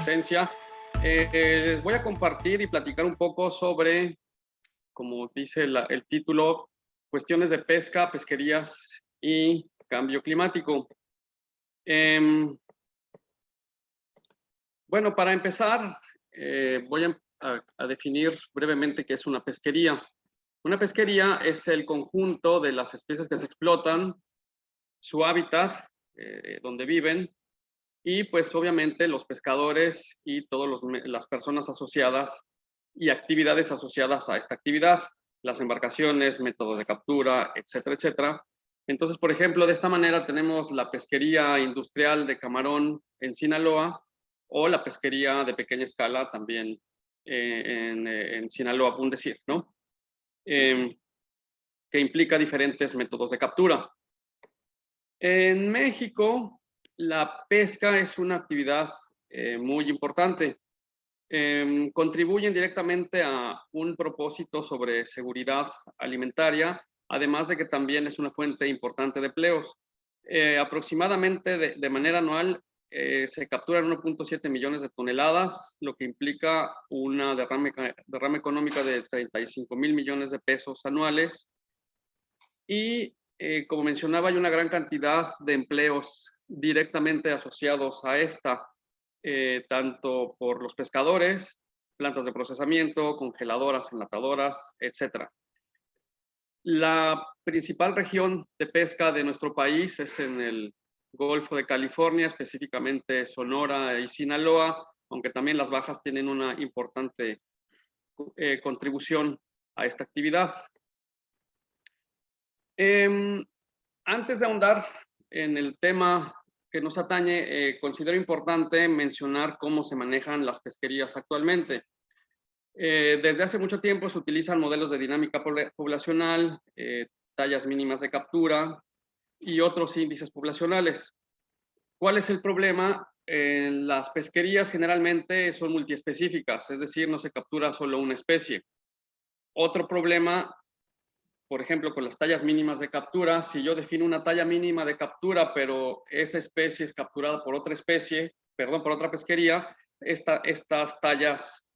asistencia. Les voy a compartir y platicar un poco sobre, como dice el título, cuestiones de pesca, pesquerías y cambio climático. Bueno, para empezar, voy a definir brevemente qué es una pesquería. Una pesquería es el conjunto de las especies que se explotan, su hábitat, donde viven, y pues obviamente los pescadores y todas las personas asociadas y actividades asociadas a esta actividad, las embarcaciones, métodos de captura, etcétera, etcétera. Entonces, por ejemplo, de esta manera tenemos la pesquería industrial de camarón en Sinaloa o la pesquería de pequeña escala también en Sinaloa, por decir, ¿no? Que implica diferentes métodos de captura. En México, la pesca es una actividad muy importante. Contribuyen directamente a un propósito sobre seguridad alimentaria, además de que también es una fuente importante de empleos. Aproximadamente de manera anual se capturan 1.7 millones de toneladas, lo que implica una derrama económica de 35,000 millones de pesos anuales. Y como mencionaba, hay una gran cantidad de empleos directamente asociados a esta, tanto por los pescadores, plantas de procesamiento, congeladoras, enlatadoras, etc. La principal región de pesca de nuestro país es en el Golfo de California, específicamente Sonora y Sinaloa, aunque también las bajas tienen una importante contribución a esta actividad. Antes de ahondar en el tema que nos atañe, considero importante mencionar cómo se manejan las pesquerías actualmente. Desde hace mucho tiempo se utilizan modelos de dinámica poblacional, tallas mínimas de captura y otros índices poblacionales. ¿Cuál es el problema? Las pesquerías generalmente son multiespecíficas, es decir, no se captura solo una especie. Otro problema, por ejemplo, con las tallas mínimas de captura, si yo defino una talla mínima de captura, pero esa especie es capturada por otra especie, perdón, por otra pesquería, estas tallas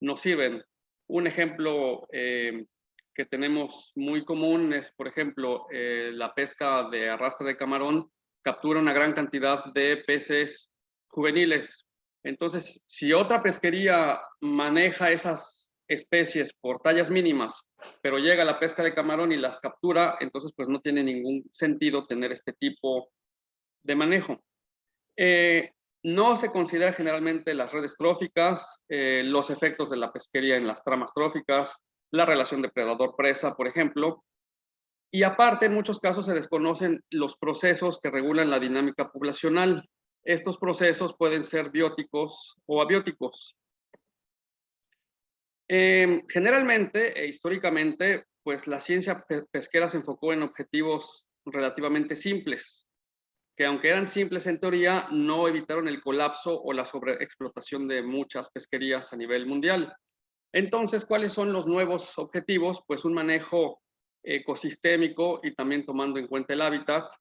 no sirven. Un ejemplo que tenemos muy común es, por ejemplo, la pesca de arrastre de camarón captura una gran cantidad de peces juveniles. Entonces, si otra pesquería maneja esas especies por tallas mínimas, pero llega a la pesca de camarón y las captura, entonces pues no tiene ningún sentido tener este tipo de manejo. No se considera generalmente las redes tróficas, los efectos de la pesquería en las tramas tróficas, la relación depredador-presa, por ejemplo, y aparte en muchos casos se desconocen los procesos que regulan la dinámica poblacional. Estos procesos pueden ser bióticos o abióticos. Generalmente e históricamente, pues la ciencia pesquera se enfocó en objetivos relativamente simples, que aunque eran simples en teoría, no evitaron el colapso o la sobreexplotación de muchas pesquerías a nivel mundial. Entonces, ¿cuáles son los nuevos objetivos? Pues un manejo ecosistémico y también tomando en cuenta el hábitat,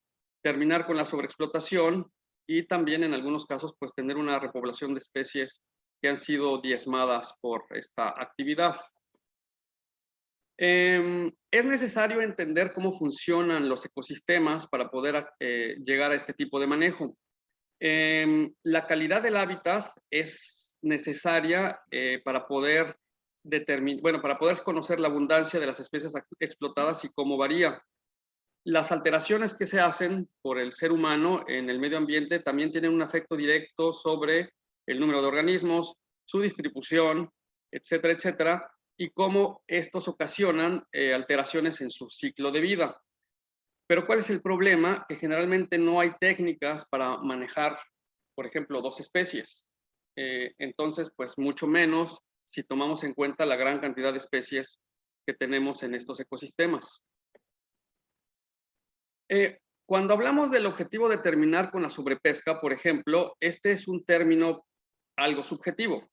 terminar con la sobreexplotación y también en algunos casos, pues tener una repoblación de especies que han sido diezmadas por esta actividad. Es necesario entender cómo funcionan los ecosistemas para poder llegar a este tipo de manejo. La calidad del hábitat es necesaria para poder para poder conocer la abundancia de las especies explotadas y cómo varía. Las alteraciones que se hacen por el ser humano en el medio ambiente también tienen un efecto directo sobre el número de organismos, su distribución, etcétera, etcétera, y cómo estos ocasionan alteraciones en su ciclo de vida. Pero ¿cuál es el problema? Que generalmente no hay técnicas para manejar, por ejemplo, dos especies. Entonces, pues mucho menos si tomamos en cuenta la gran cantidad de especies que tenemos en estos ecosistemas. Cuando hablamos del objetivo de terminar con la sobrepesca, por ejemplo, este es un término algo subjetivo,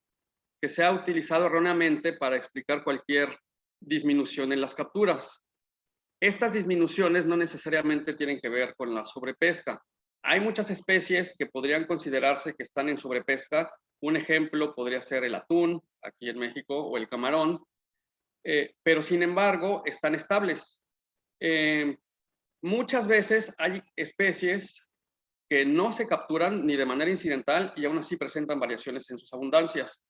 que se ha utilizado erróneamente para explicar cualquier disminución en las capturas. Estas disminuciones no necesariamente tienen que ver con la sobrepesca. Hay muchas especies que podrían considerarse que están en sobrepesca Un ejemplo podría ser el atún, aquí en México, o el camarón, pero sin embargo están estables. Muchas veces hay especies que no se capturan ni de manera incidental y aún así presentan variaciones en sus abundancias.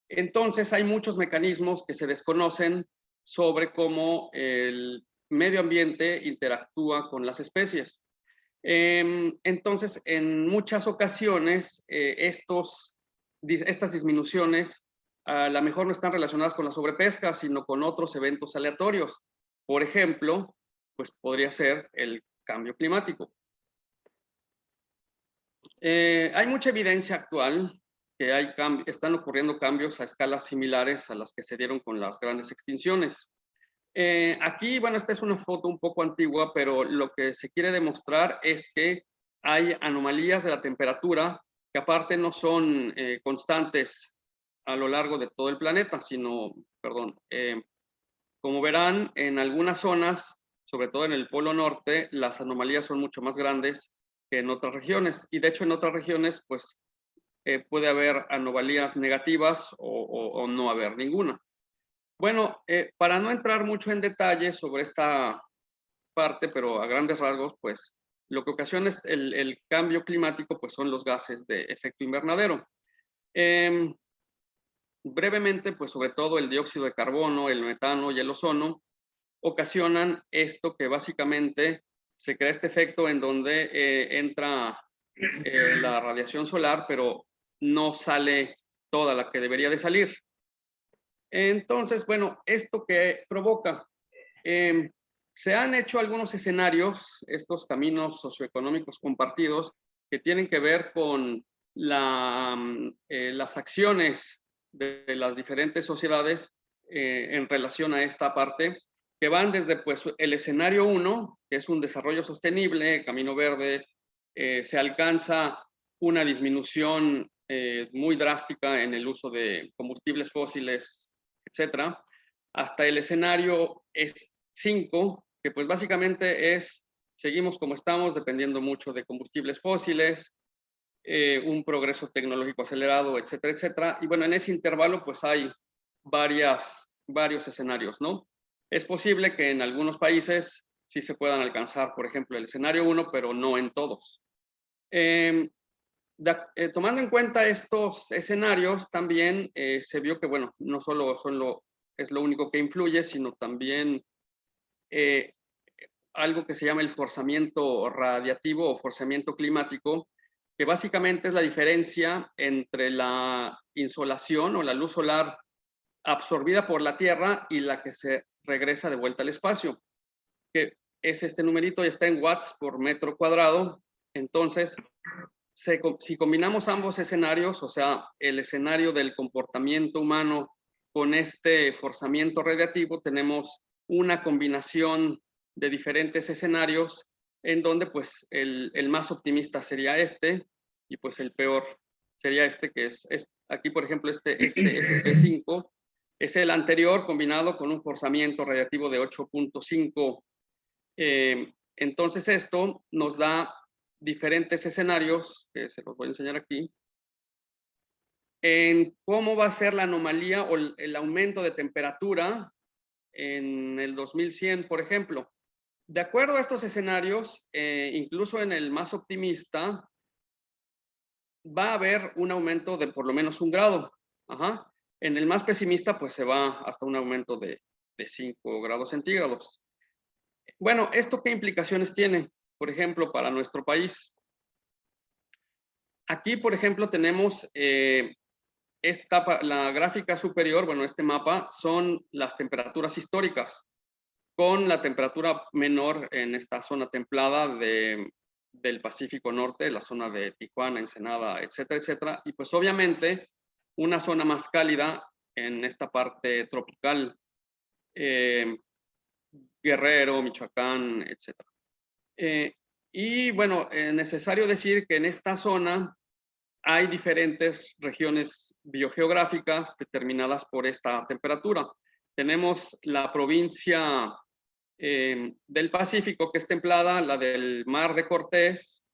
Entonces hay muchos mecanismos que se desconocen sobre cómo el medio ambiente interactúa con las especies. Entonces, en muchas ocasiones, estas disminuciones a lo mejor no están relacionadas con la sobrepesca, sino con otros eventos aleatorios. Por ejemplo, pues podría ser el cambio climático. Hay mucha evidencia actual que están ocurriendo cambios a escalas similares a las que se dieron con las grandes extinciones. Aquí, bueno, esta es una foto un poco antigua, pero lo que se quiere demostrar es que hay anomalías de la temperatura que aparte no son constantes a lo largo de todo el planeta, sino, perdón, como verán, en algunas zonas, sobre todo en el Polo Norte, las anomalías son mucho más grandes que en otras regiones. Y de hecho, en otras regiones, pues, puede haber anomalías negativas o no haber ninguna. Bueno, para no entrar mucho en detalle sobre esta parte, pero a grandes rasgos, pues, lo que ocasiona el cambio climático, pues, son los gases de efecto invernadero. Brevemente, pues, sobre todo el dióxido de carbono, el metano y el ozono, ocasionan esto que básicamente se crea este efecto en donde entra la radiación solar, pero no sale toda la que debería de salir. Entonces, bueno, ¿esto qué provoca? Se han hecho algunos escenarios, estos caminos socioeconómicos compartidos, que tienen que ver con las acciones de las diferentes sociedades en relación a esta parte, que van desde pues, el escenario 1, que es un desarrollo sostenible, camino verde, se alcanza una disminución muy drástica en el uso de combustibles fósiles, etcétera, hasta el escenario es 5, que pues básicamente es, seguimos como estamos, dependiendo mucho de combustibles fósiles, un progreso tecnológico acelerado, etcétera, etcétera. Y bueno, en ese intervalo pues hay varios escenarios, ¿no? Es posible que en algunos países sí se puedan alcanzar, por ejemplo, el escenario 1, pero no en todos. Tomando en cuenta estos escenarios, también se vio que, bueno, no solo es lo único que influye, sino también algo que se llama el forzamiento radiativo o forzamiento climático, que básicamente es la diferencia entre la insolación o la luz solar absorbida por la Tierra y la que se regresa de vuelta al espacio, que es este numerito y está en watts por metro cuadrado. Entonces, si combinamos ambos escenarios, o sea, el escenario del comportamiento humano con este forzamiento radiativo, tenemos una combinación de diferentes escenarios en donde pues el más optimista sería este y pues el peor sería este que es aquí por ejemplo este SP5 es el anterior combinado con un forzamiento radiativo de 8.5. Entonces esto nos da diferentes escenarios, que se los voy a enseñar aquí, en cómo va a ser la anomalía o el aumento de temperatura en el 2100, por ejemplo. De acuerdo a estos escenarios, incluso en el más optimista, va a haber un aumento de por lo menos 1 grado. Ajá. En el más pesimista, pues se va hasta un aumento de 5 grados centígrados. Bueno, ¿esto qué implicaciones tiene, por ejemplo, para nuestro país? Aquí, por ejemplo, tenemos la gráfica superior, bueno, este mapa, son las temperaturas históricas, con la temperatura menor en esta zona templada del Pacífico Norte, la zona de Tijuana, Ensenada, etcétera, etcétera. Y pues obviamente una zona más cálida en esta parte tropical, Guerrero, Michoacán, etcétera. Y bueno, es necesario decir que en esta zona hay diferentes regiones biogeográficas determinadas por esta temperatura. Tenemos la provincia del Pacífico, que es templada, la del Mar de Cortés,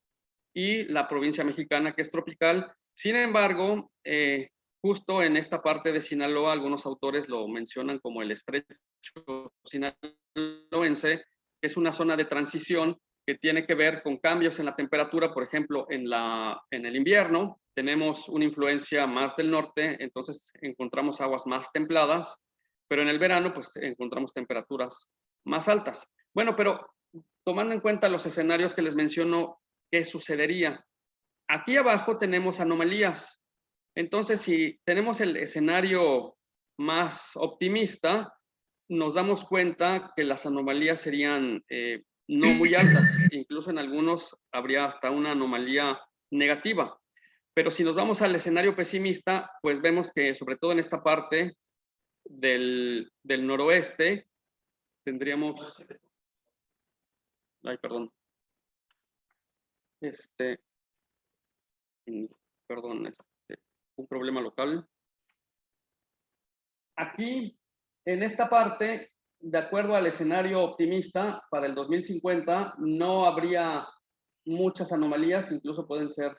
y la provincia mexicana, que es tropical, Sin embargo, justo en esta parte de Sinaloa, algunos autores lo mencionan como el estrecho sinaloense, que es una zona de transición que tiene que ver con cambios en la temperatura. Por ejemplo, en el invierno tenemos una influencia más del norte, entonces encontramos aguas más templadas, pero en el verano pues encontramos temperaturas más altas. Bueno, pero tomando en cuenta los escenarios que les menciono, ¿qué sucedería? Aquí abajo tenemos anomalías. Entonces, si tenemos el escenario más optimista, nos damos cuenta que las anomalías serían no muy altas, incluso en algunos habría hasta una anomalía negativa. Pero si nos vamos al escenario pesimista, pues vemos que sobre todo en esta parte del noroeste tendríamos, ay, perdón, perdón, un problema local. Aquí, en esta parte, de acuerdo al escenario optimista, para el 2050 no habría muchas anomalías, incluso pueden ser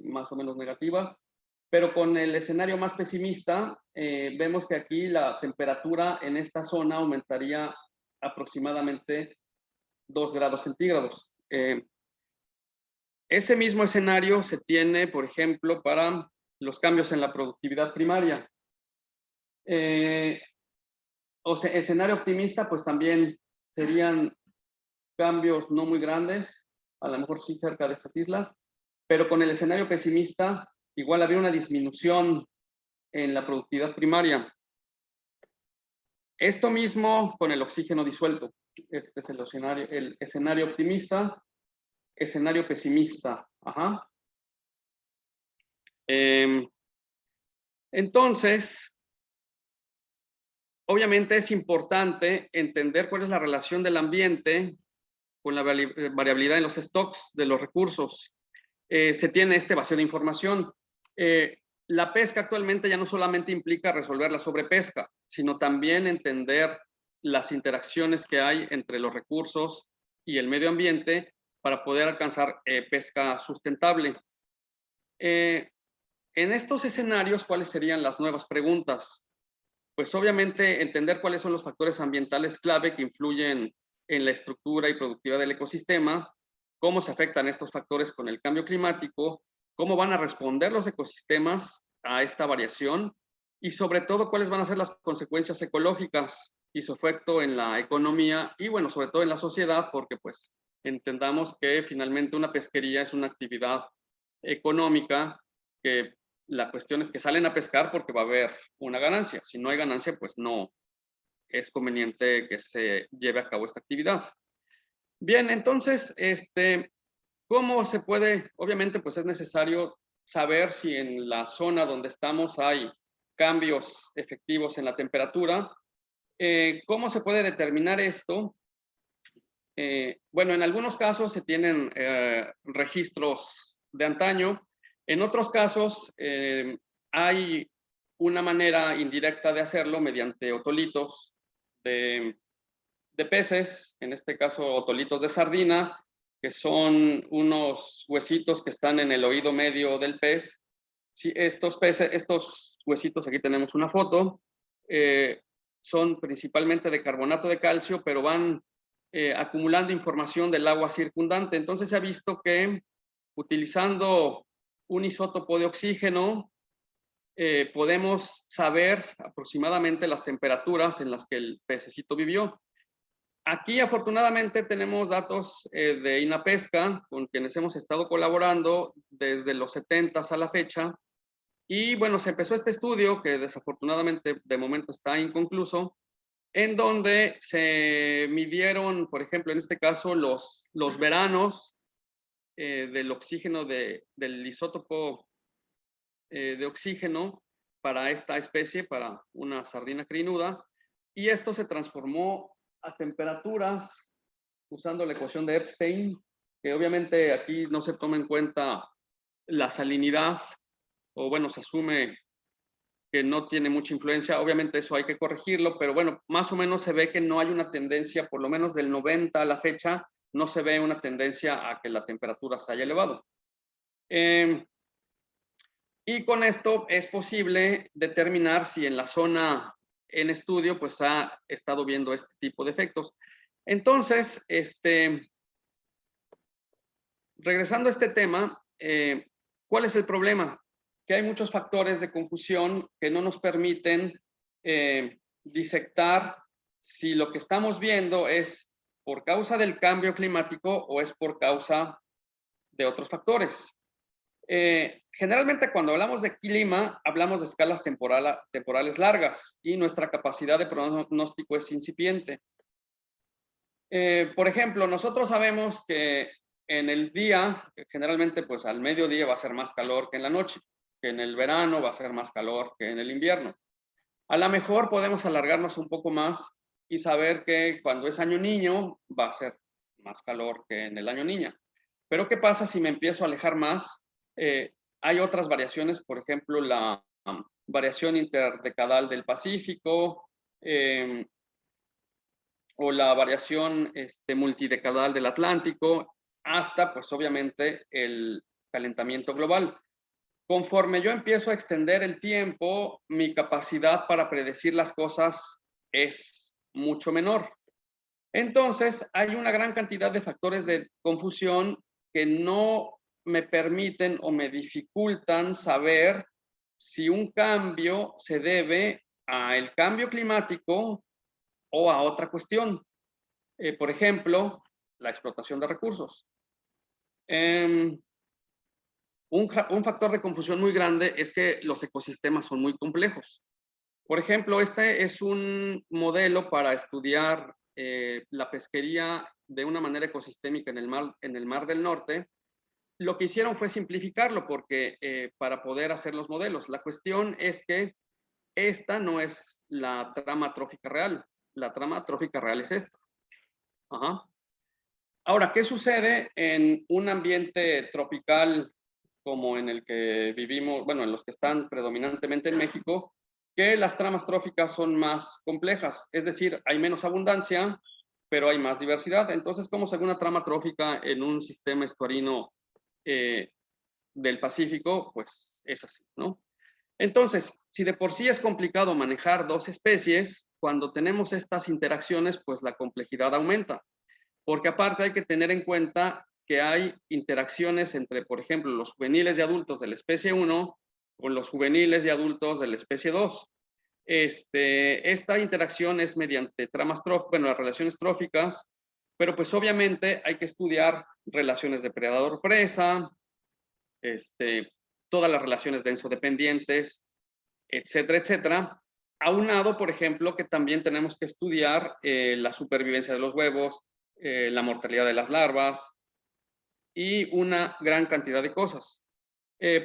más o menos negativas, pero con el escenario más pesimista, vemos que aquí la temperatura en esta zona aumentaría aproximadamente 2 grados centígrados. Ese mismo escenario se tiene, por ejemplo, para los cambios en la productividad primaria. O sea, escenario optimista, pues también serían cambios no muy grandes, a lo mejor sí cerca de estas islas, pero con el escenario pesimista, igual habría una disminución en la productividad primaria. Esto mismo con el oxígeno disuelto. Este es el escenario optimista, escenario pesimista. Ajá. Entonces, obviamente es importante entender cuál es la relación del ambiente con la variabilidad en los stocks de los recursos. Se tiene este vacío de información. La pesca actualmente ya no solamente implica resolver la sobrepesca, sino también entender las interacciones que hay entre los recursos y el medio ambiente para poder alcanzar pesca sustentable. En estos escenarios, ¿cuáles serían las nuevas preguntas? Pues obviamente entender cuáles son los factores ambientales clave que influyen en la estructura y productividad del ecosistema, cómo se afectan estos factores con el cambio climático, cómo van a responder los ecosistemas a esta variación y sobre todo cuáles van a ser las consecuencias ecológicas y su efecto en la economía y bueno, sobre todo en la sociedad, porque pues entendamos que finalmente una pesquería es una actividad económica que la cuestión es que salen a pescar porque va a haber una ganancia. Si no hay ganancia, pues no es conveniente que se lleve a cabo esta actividad. Bien, entonces, ¿cómo se puede? Obviamente, pues es necesario saber si en la zona donde estamos hay cambios efectivos en la temperatura. ¿Cómo se puede determinar esto? Bueno, en algunos casos se tienen registros de antaño. En otros casos hay una manera indirecta de hacerlo mediante otolitos de peces, en este caso otolitos de sardina, que son unos huesitos que están en el oído medio del pez. Sí, estos huesitos, aquí tenemos una foto, son principalmente de carbonato de calcio, pero van acumulando información del agua circundante. Entonces se ha visto que utilizando un isótopo de oxígeno, podemos saber aproximadamente las temperaturas en las que el pececito vivió. Aquí afortunadamente tenemos datos de INAPESCA, con quienes hemos estado colaborando desde los 70s a la fecha. Y bueno, se empezó este estudio, que desafortunadamente de momento está inconcluso, en donde se midieron, por ejemplo, en este caso, los veranos del oxígeno, del isótopo de oxígeno para esta especie, para una sardina crinuda, y esto se transformó a temperaturas usando la ecuación de Epstein, que obviamente aquí no se toma en cuenta la salinidad, o bueno, se asume que no tiene mucha influencia. Obviamente eso hay que corregirlo, pero bueno, más o menos se ve que no hay una tendencia, por lo menos del 90 a la fecha, no se ve una tendencia a que la temperatura se haya elevado. Y con esto es posible determinar si en la zona en estudio pues ha estado viendo este tipo de efectos. Entonces, regresando a este tema, ¿cuál es el problema? Que hay muchos factores de confusión que no nos permiten disectar si lo que estamos viendo es por causa del cambio climático o es por causa de otros factores. Generalmente cuando hablamos de clima, hablamos de escalas temporales largas y nuestra capacidad de pronóstico es incipiente. Por ejemplo, nosotros sabemos que en el día, generalmente pues al mediodía va a ser más calor que en la noche, que en el verano va a ser más calor que en el invierno. A lo mejor podemos alargarnos un poco más y saber que cuando es año niño va a ser más calor que en el año niña. Pero ¿qué pasa si me empiezo a alejar más? Hay otras variaciones, por ejemplo, la variación interdecadal del Pacífico, o la variación multidecadal del Atlántico, hasta pues obviamente el calentamiento global. Conforme yo empiezo a extender el tiempo, mi capacidad para predecir las cosas es mucho menor. Entonces, hay una gran cantidad de factores de confusión que no me permiten o me dificultan saber si un cambio se debe al cambio climático o a otra cuestión. Por ejemplo, la explotación de recursos. Un factor de confusión muy grande es que los ecosistemas son muy complejos. Por ejemplo, este es un modelo para estudiar la pesquería de una manera ecosistémica en el Mar del Norte. Lo que hicieron fue simplificarlo porque para poder hacer los modelos. La cuestión es que esta no es la trama trófica real. La trama trófica real es esta. Ajá. Ahora, ¿qué sucede en un ambiente tropical como en el que vivimos, bueno, en los que están predominantemente en México? Que las tramas tróficas son más complejas, es decir, hay menos abundancia, pero hay más diversidad. Entonces, ¿cómo se ve una trama trófica en un sistema estuarino del Pacífico? Pues es así, ¿no? Entonces, si de por sí es complicado manejar dos especies, cuando tenemos estas interacciones, pues la complejidad aumenta. Porque aparte hay que tener en cuenta que hay interacciones entre, por ejemplo, los juveniles y adultos de la especie 1 con los juveniles y adultos de la especie 2. Esta interacción es mediante tramas tróficas, bueno, las relaciones tróficas, pero pues obviamente hay que estudiar relaciones depredador-presa, todas las relaciones denso-dependientes, etcétera, etcétera. Aunado, por ejemplo, que también tenemos que estudiar la supervivencia de los huevos, la mortalidad de las larvas y una gran cantidad de cosas.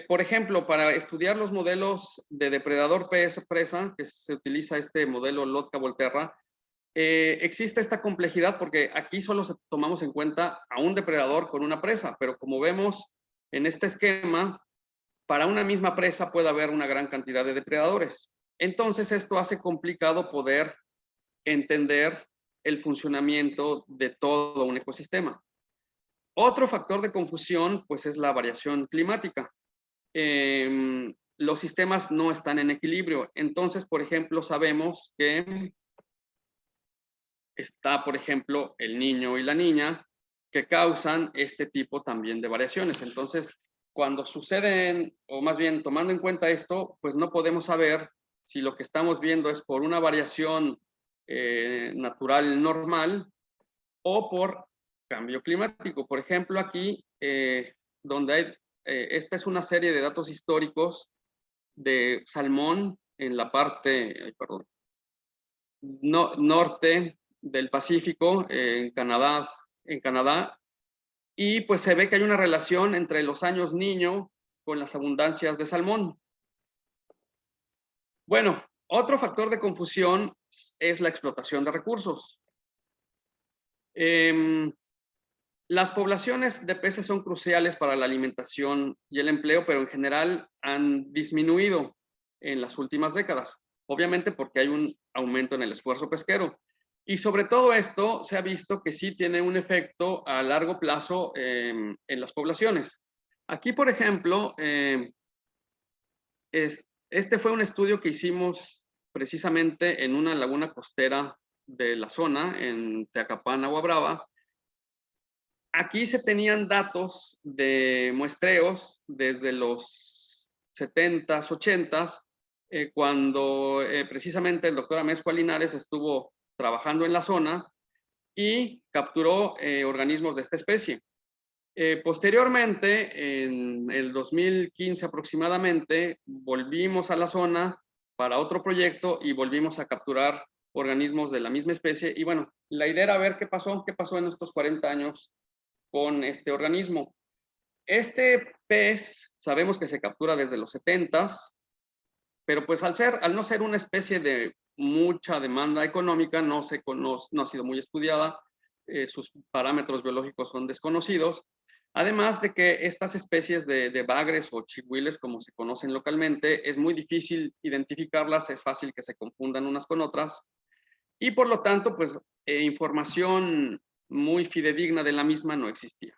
Por ejemplo, para estudiar los modelos de depredador-presa, que se utiliza este modelo Lotka-Volterra, existe esta complejidad porque aquí solo tomamos en cuenta a un depredador con una presa, pero como vemos en este esquema, para una misma presa puede haber una gran cantidad de depredadores. Entonces, esto hace complicado poder entender el funcionamiento de todo un ecosistema. Otro factor de confusión, pues, es la variación climática. Los sistemas no están en equilibrio. Entonces, por ejemplo, sabemos que está, por ejemplo, el niño y la niña, que causan este tipo también de variaciones. Entonces, cuando suceden, o más bien tomando en cuenta esto, pues no podemos saber si lo que estamos viendo es por una variación natural normal o por cambio climático. Por ejemplo, aquí, donde hay, esta es una serie de datos históricos de salmón en la parte, perdón, norte del Pacífico, en Canadá, y pues se ve que hay una relación entre los años niño con las abundancias de salmón. Bueno, otro factor de confusión es la explotación de recursos. Las poblaciones de peces son cruciales para la alimentación y el empleo, pero en general han disminuido en las últimas décadas, obviamente porque hay un aumento en el esfuerzo pesquero. Y sobre todo esto se ha visto que sí tiene un efecto a largo plazo en las poblaciones. Aquí, por ejemplo, Este fue un estudio que hicimos precisamente en una laguna costera de la zona, en Teacapán, Agua Brava. Aquí se tenían datos de muestreos desde los 70s, 80s, cuando precisamente el doctor Amezcua Linares estuvo trabajando en la zona y capturó organismos de esta especie. Posteriormente, en el 2015 aproximadamente, volvimos a la zona para otro proyecto y volvimos a capturar organismos de la misma especie. Y bueno, la idea era ver qué pasó en estos 40 años con este organismo. Este pez sabemos que se captura desde los 70s, pero pues al no ser una especie de mucha demanda económica, no ha sido muy estudiada, sus parámetros biológicos son desconocidos, además de que estas especies de bagres o chihuiles, como se conocen localmente, es muy difícil identificarlas, es fácil que se confundan unas con otras, y por lo tanto, pues información muy fidedigna de la misma no existía.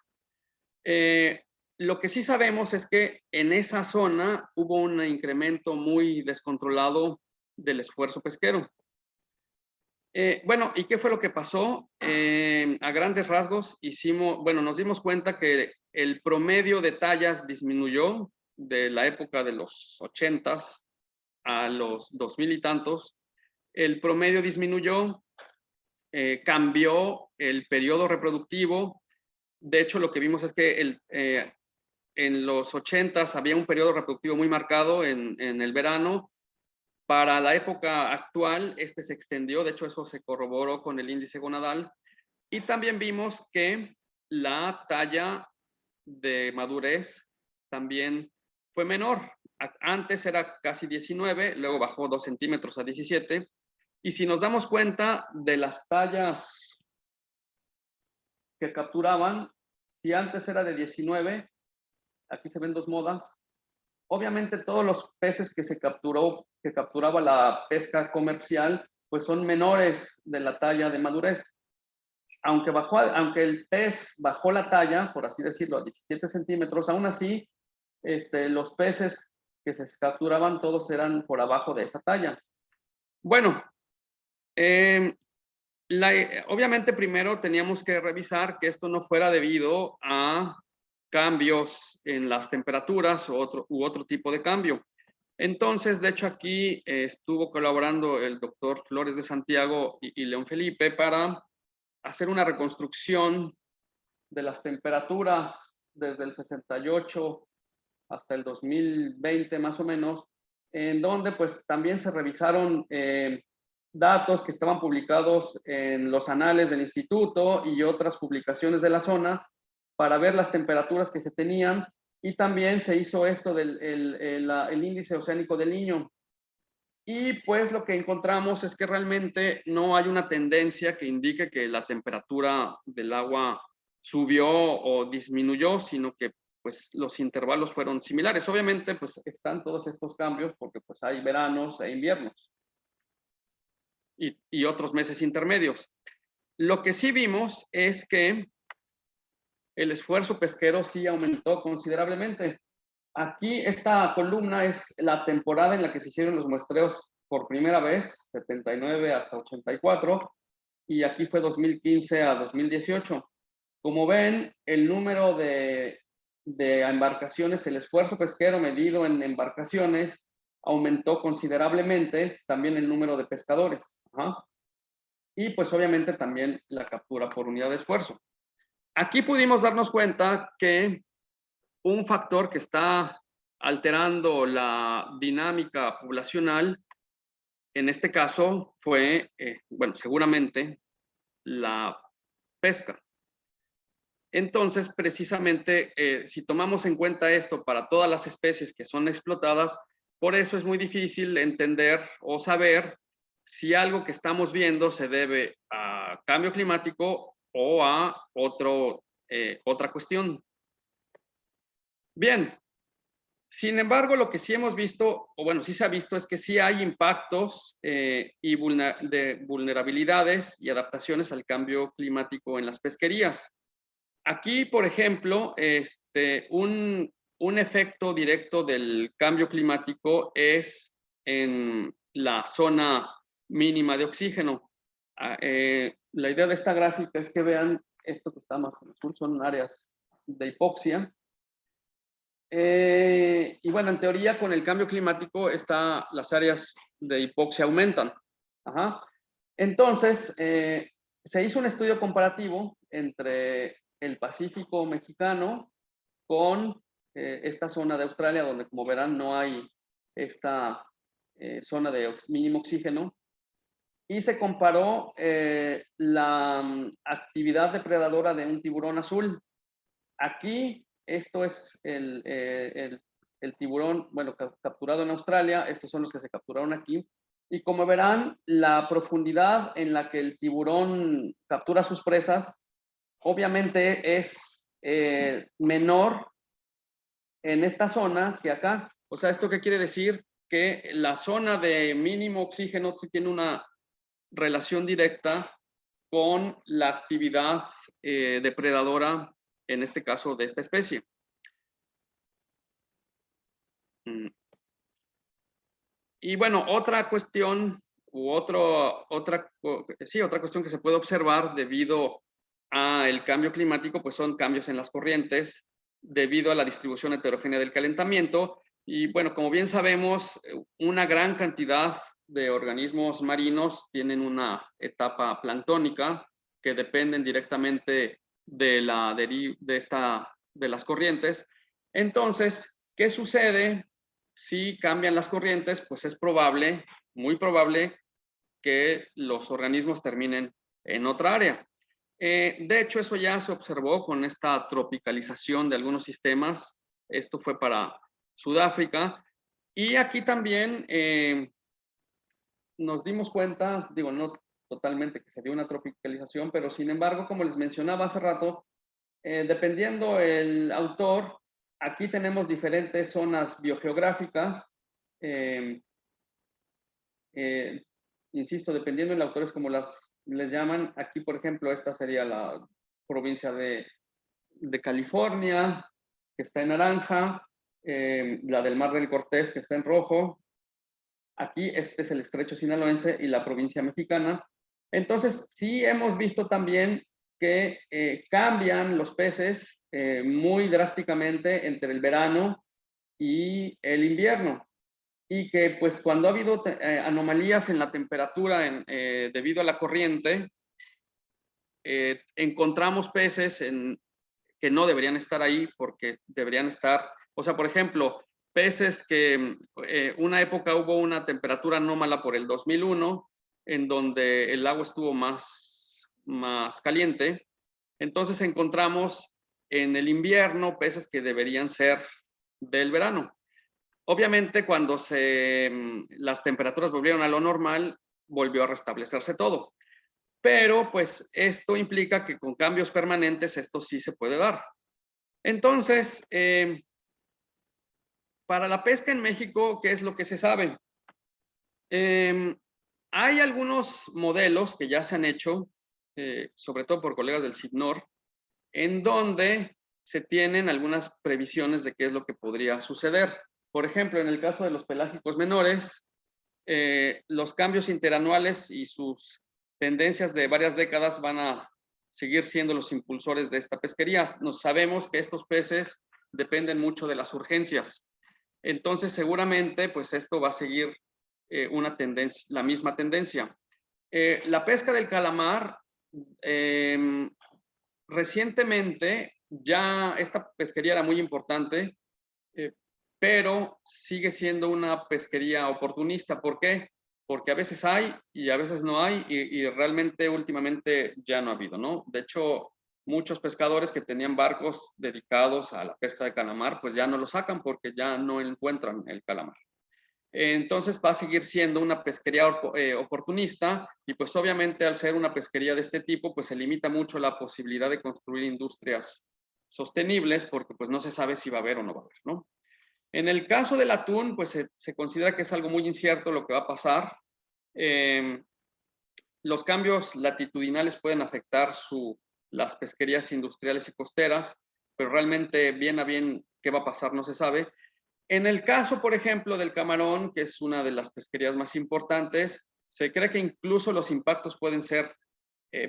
Lo que sí sabemos es que en esa zona hubo un incremento muy descontrolado del esfuerzo pesquero. Bueno, ¿y qué fue lo que pasó? A grandes rasgos nos dimos cuenta que el promedio de tallas disminuyó de la época de los 80s a los 2000 y tantos. El promedio disminuyó, cambió el periodo reproductivo. De hecho, lo que vimos es que en los 80s había un periodo reproductivo muy marcado en el verano. Para la época actual, este se extendió, de hecho eso se corroboró con el índice gonadal. Y también vimos que la talla de madurez también fue menor. Antes era casi 19, luego bajó 2 centímetros a 17. Y si nos damos cuenta de las tallas que capturaban, si antes era de 19, aquí se ven dos modas. Obviamente todos los peces que capturaba la pesca comercial, pues son menores de la talla de madurez. Aunque el pez bajó la talla, por así decirlo, a 17 centímetros, aún así, los peces que se capturaban todos eran por abajo de esa talla. Bueno, obviamente primero teníamos que revisar que esto no fuera debido a cambios en las temperaturas u otro tipo de cambio. Entonces, de hecho, aquí estuvo colaborando el doctor Flores de Santiago y León Felipe para hacer una reconstrucción de las temperaturas desde el 68 hasta el 2020 más o menos, en donde pues también se revisaron datos que estaban publicados en los anales del instituto y otras publicaciones de la zona para ver las temperaturas que se tenían, y también se hizo esto del el índice oceánico del Niño. Y pues lo que encontramos es que realmente no hay una tendencia que indique que la temperatura del agua subió o disminuyó, sino que pues los intervalos fueron similares. Obviamente pues están todos estos cambios porque pues hay veranos e inviernos y otros meses intermedios. Lo que sí vimos es que el esfuerzo pesquero sí aumentó considerablemente. Aquí esta columna es la temporada en la que se hicieron los muestreos por primera vez, 79 hasta 84, y aquí fue 2015 a 2018. Como ven, el número de embarcaciones, el esfuerzo pesquero medido en embarcaciones aumentó considerablemente, también el número de pescadores. Y pues obviamente también la captura por unidad de esfuerzo. Aquí pudimos darnos cuenta que un factor que está alterando la dinámica poblacional, en este caso fue, seguramente la pesca. Entonces, precisamente, si tomamos en cuenta esto para todas las especies que son explotadas, por eso es muy difícil entender o saber si algo que estamos viendo se debe a cambio climático o a otra cuestión. Bien, sin embargo, lo que sí hemos visto, o bueno, sí se ha visto, es que sí hay impactos y de vulnerabilidades y adaptaciones al cambio climático en las pesquerías. Aquí, por ejemplo, un un efecto directo del cambio climático es en la zona mínima de oxígeno. La idea de esta gráfica es que vean esto que está más en azul, son áreas de hipoxia. Y bueno, en teoría con el cambio climático las áreas de hipoxia aumentan. Ajá. Entonces, se hizo un estudio comparativo entre el Pacífico mexicano con esta zona de Australia, donde como verán no hay esta zona de mínimo oxígeno, y se comparó la actividad depredadora de un tiburón azul. Aquí, esto es el tiburón, bueno, capturado en Australia, estos son los que se capturaron aquí, y como verán, la profundidad en la que el tiburón captura sus presas, obviamente es menor en esta zona que acá. O sea, ¿esto qué quiere decir? Que la zona de mínimo oxígeno sí tiene una relación directa con la actividad depredadora, en este caso de esta especie. Y bueno, otra cuestión otra cuestión que se puede observar debido al cambio climático, pues son cambios en las corrientes debido a la distribución heterogénea del calentamiento. Y bueno, como bien sabemos, una gran cantidad de organismos marinos tienen una etapa planctónica que dependen directamente de las corrientes. Entonces, ¿qué sucede si cambian las corrientes? Pues es probable, muy probable, que los organismos terminen en otra área. De hecho, eso ya se observó con esta tropicalización de algunos sistemas. Esto fue para Sudáfrica. Y aquí también nos dimos cuenta, digo, no totalmente que se dio una tropicalización, pero sin embargo, como les mencionaba hace rato, dependiendo el autor, aquí tenemos diferentes zonas biogeográficas. Insisto, dependiendo del autor es como les llaman. Aquí, por ejemplo, esta sería la provincia de California, que está en naranja, la del Mar del Cortés, que está en rojo. Aquí este es el estrecho sinaloense y la provincia mexicana. Entonces, sí hemos visto también que cambian los peces muy drásticamente entre el verano y el invierno. Y que pues cuando ha habido anomalías en la temperatura debido a la corriente, encontramos peces que no deberían estar ahí porque deberían estar, o sea, por ejemplo, peces que una época hubo una temperatura anómala por el 2001, en donde el agua estuvo más caliente. Entonces encontramos en el invierno peces que deberían ser del verano. Obviamente, cuando las temperaturas volvieron a lo normal, volvió a restablecerse todo. Pero, pues, esto implica que con cambios permanentes esto sí se puede dar. Entonces, para la pesca en México, ¿qué es lo que se sabe? Hay algunos modelos que ya se han hecho, sobre todo por colegas del CIPNOR, en donde se tienen algunas previsiones de qué es lo que podría suceder. Por ejemplo, en el caso de los pelágicos menores, los cambios interanuales y sus tendencias de varias décadas van a seguir siendo los impulsores de esta pesquería. Nos sabemos que estos peces dependen mucho de las urgencias. Entonces, seguramente, pues esto va a seguir la misma tendencia. La pesca del calamar, recientemente ya esta pesquería era muy importante, pero sigue siendo una pesquería oportunista. ¿Por qué? Porque a veces hay y a veces no hay, y realmente últimamente ya no ha habido, ¿no? De hecho, muchos pescadores que tenían barcos dedicados a la pesca de calamar, pues ya no lo sacan porque ya no encuentran el calamar. Entonces va a seguir siendo una pesquería oportunista, y pues obviamente al ser una pesquería de este tipo, pues se limita mucho la posibilidad de construir industrias sostenibles, porque pues no se sabe si va a haber o no va a haber, ¿no? En el caso del atún, pues se considera que es algo muy incierto lo que va a pasar. Los cambios latitudinales pueden afectar las pesquerías industriales y costeras, pero realmente bien a bien qué va a pasar no se sabe. En el caso, por ejemplo, del camarón, que es una de las pesquerías más importantes, se cree que incluso los impactos pueden ser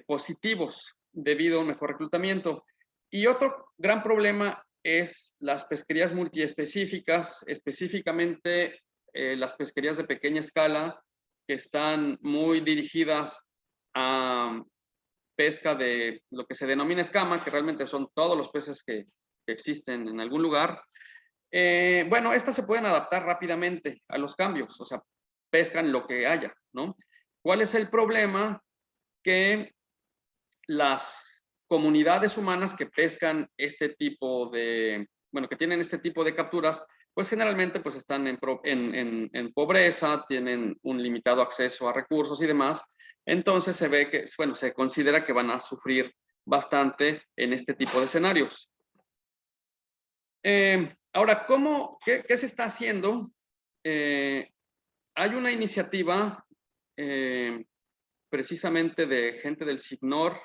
positivos debido a un mejor reclutamiento. Y otro gran problema es las pesquerías multiespecíficas, específicamente las pesquerías de pequeña escala, que están muy dirigidas a pesca de lo que se denomina escama, que realmente son todos los peces que existen en algún lugar. Bueno, estas se pueden adaptar rápidamente a los cambios, o sea, pescan lo que haya, ¿no? ¿Cuál es el problema? Que las comunidades humanas que pescan este tipo de, bueno, que tienen este tipo de capturas, pues generalmente pues están en pobreza, tienen un limitado acceso a recursos y demás. Entonces se ve que, bueno, se considera que van a sufrir bastante en este tipo de escenarios. Ahora, qué se está haciendo? Hay una iniciativa precisamente de gente del SIGNOR